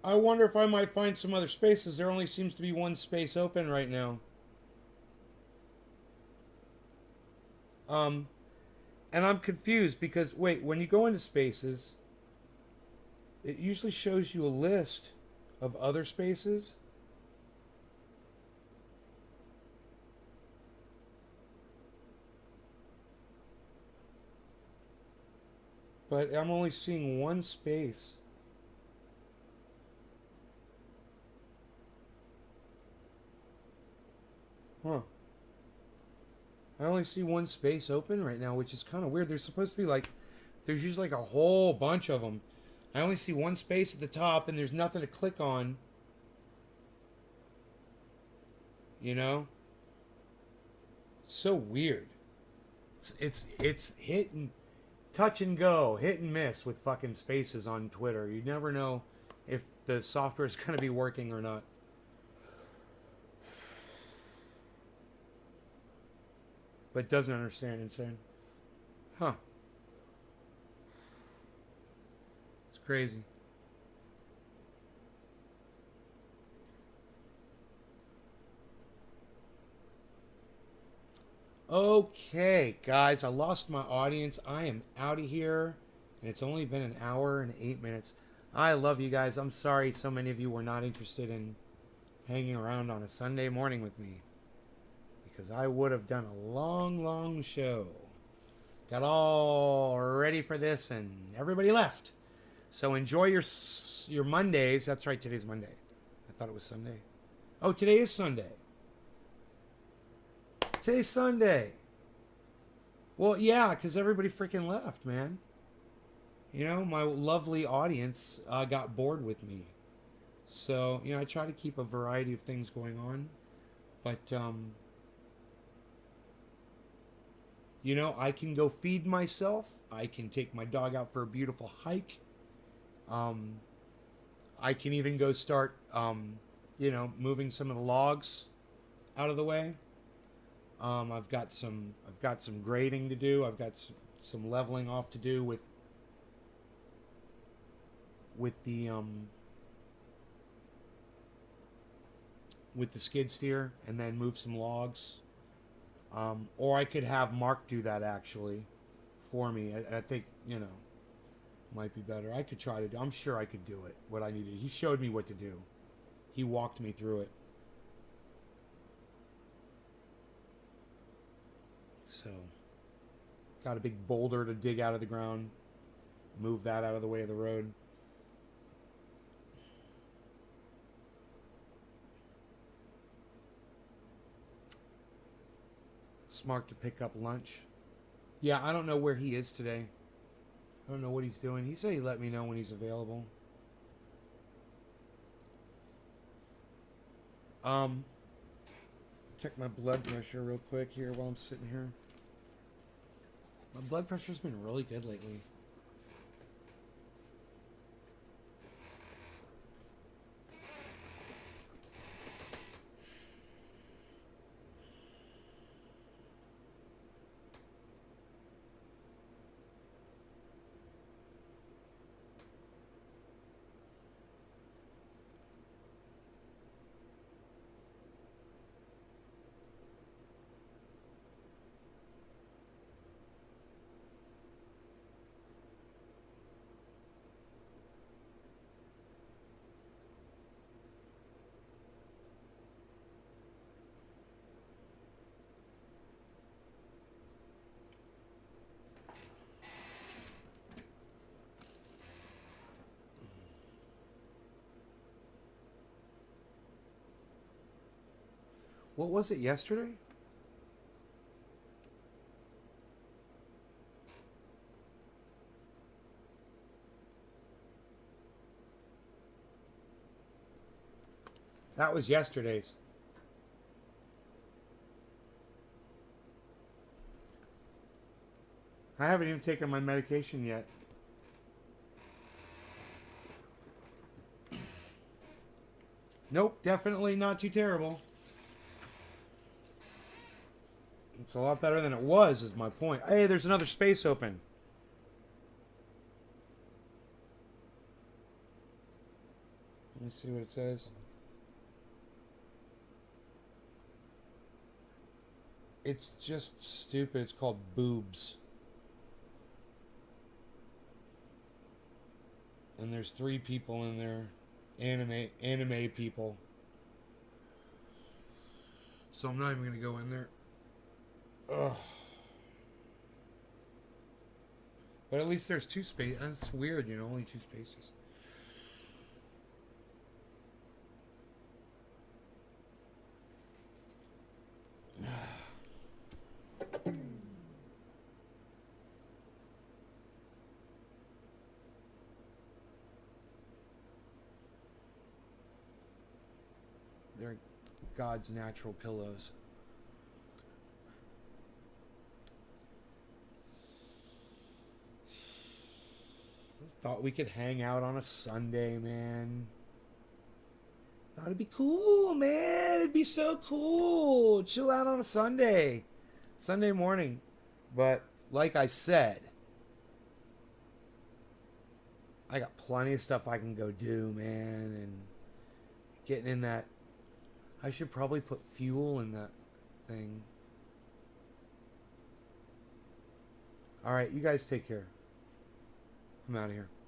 I wonder if I might find some other spaces. There only seems to be one space open right now. And I'm confused because, wait, when you go into spaces, it usually shows you a list of other spaces. But I'm only seeing one space. Huh. I only see one space open right now, which is kind of weird. There's supposed to be like, there's usually like a whole bunch of them. I only see one space at the top and there's nothing to click on. You know? It's so weird. It's hit and touch and go, hit and miss with fucking spaces on Twitter. You never know if the software is going to be working or not. But doesn't understand insane. Huh. It's crazy. Okay, guys, I lost my audience. I am out of here. And it's only been an hour and 8 minutes. I love you guys. I'm sorry so many of you were not interested in hanging around on a Sunday morning with me. Because I would have done a long, long show. Got all ready for this and everybody left. So enjoy your Mondays. That's right, today's Monday. I thought it was Sunday. Oh, today is Sunday. Today's Sunday. Well, yeah, because everybody freaking left, man. You know, my lovely audience got bored with me. So, you know, I try to keep a variety of things going on. But, you know, I can go feed myself. I can take my dog out for a beautiful hike. I can even go start, you know, moving some of the logs out of the way. I've got some grading to do. I've got some leveling off to do with the skid steer, and then move some logs. Or I could have Mark do that actually for me. I think, you know, might be better. I could try to do. I'm sure I could do it. What I needed. He showed me what to do. He walked me through it. So, got a big boulder to dig out of the ground. Move that out of the way of the road. Smart to pick up lunch. Yeah, I don't know where he is today. I don't know what he's doing. He said he'd let me know when he's available. Check my blood pressure real quick here while I'm sitting here. My blood pressure's been really good lately. What was it yesterday? That was yesterday's. I haven't even taken my medication yet. Nope, definitely not too terrible. It's a lot better than it was, is my point. Hey, there's another space open. Let me see what it says. It's just stupid. It's called boobs. And there's 3 people in there. Anime people. So I'm not even going to go in there. Ugh. But at least there's 2 spaces. That's weird, you know, only 2 spaces. They're God's natural pillows. Thought we could hang out on a Sunday, man. Thought it'd be cool, man. It'd be so cool. Chill out on a Sunday. Sunday morning. But like I said, I got plenty of stuff I can go do, man. And getting in that... I should probably put fuel in that thing. Alright, you guys take care. I'm out of here.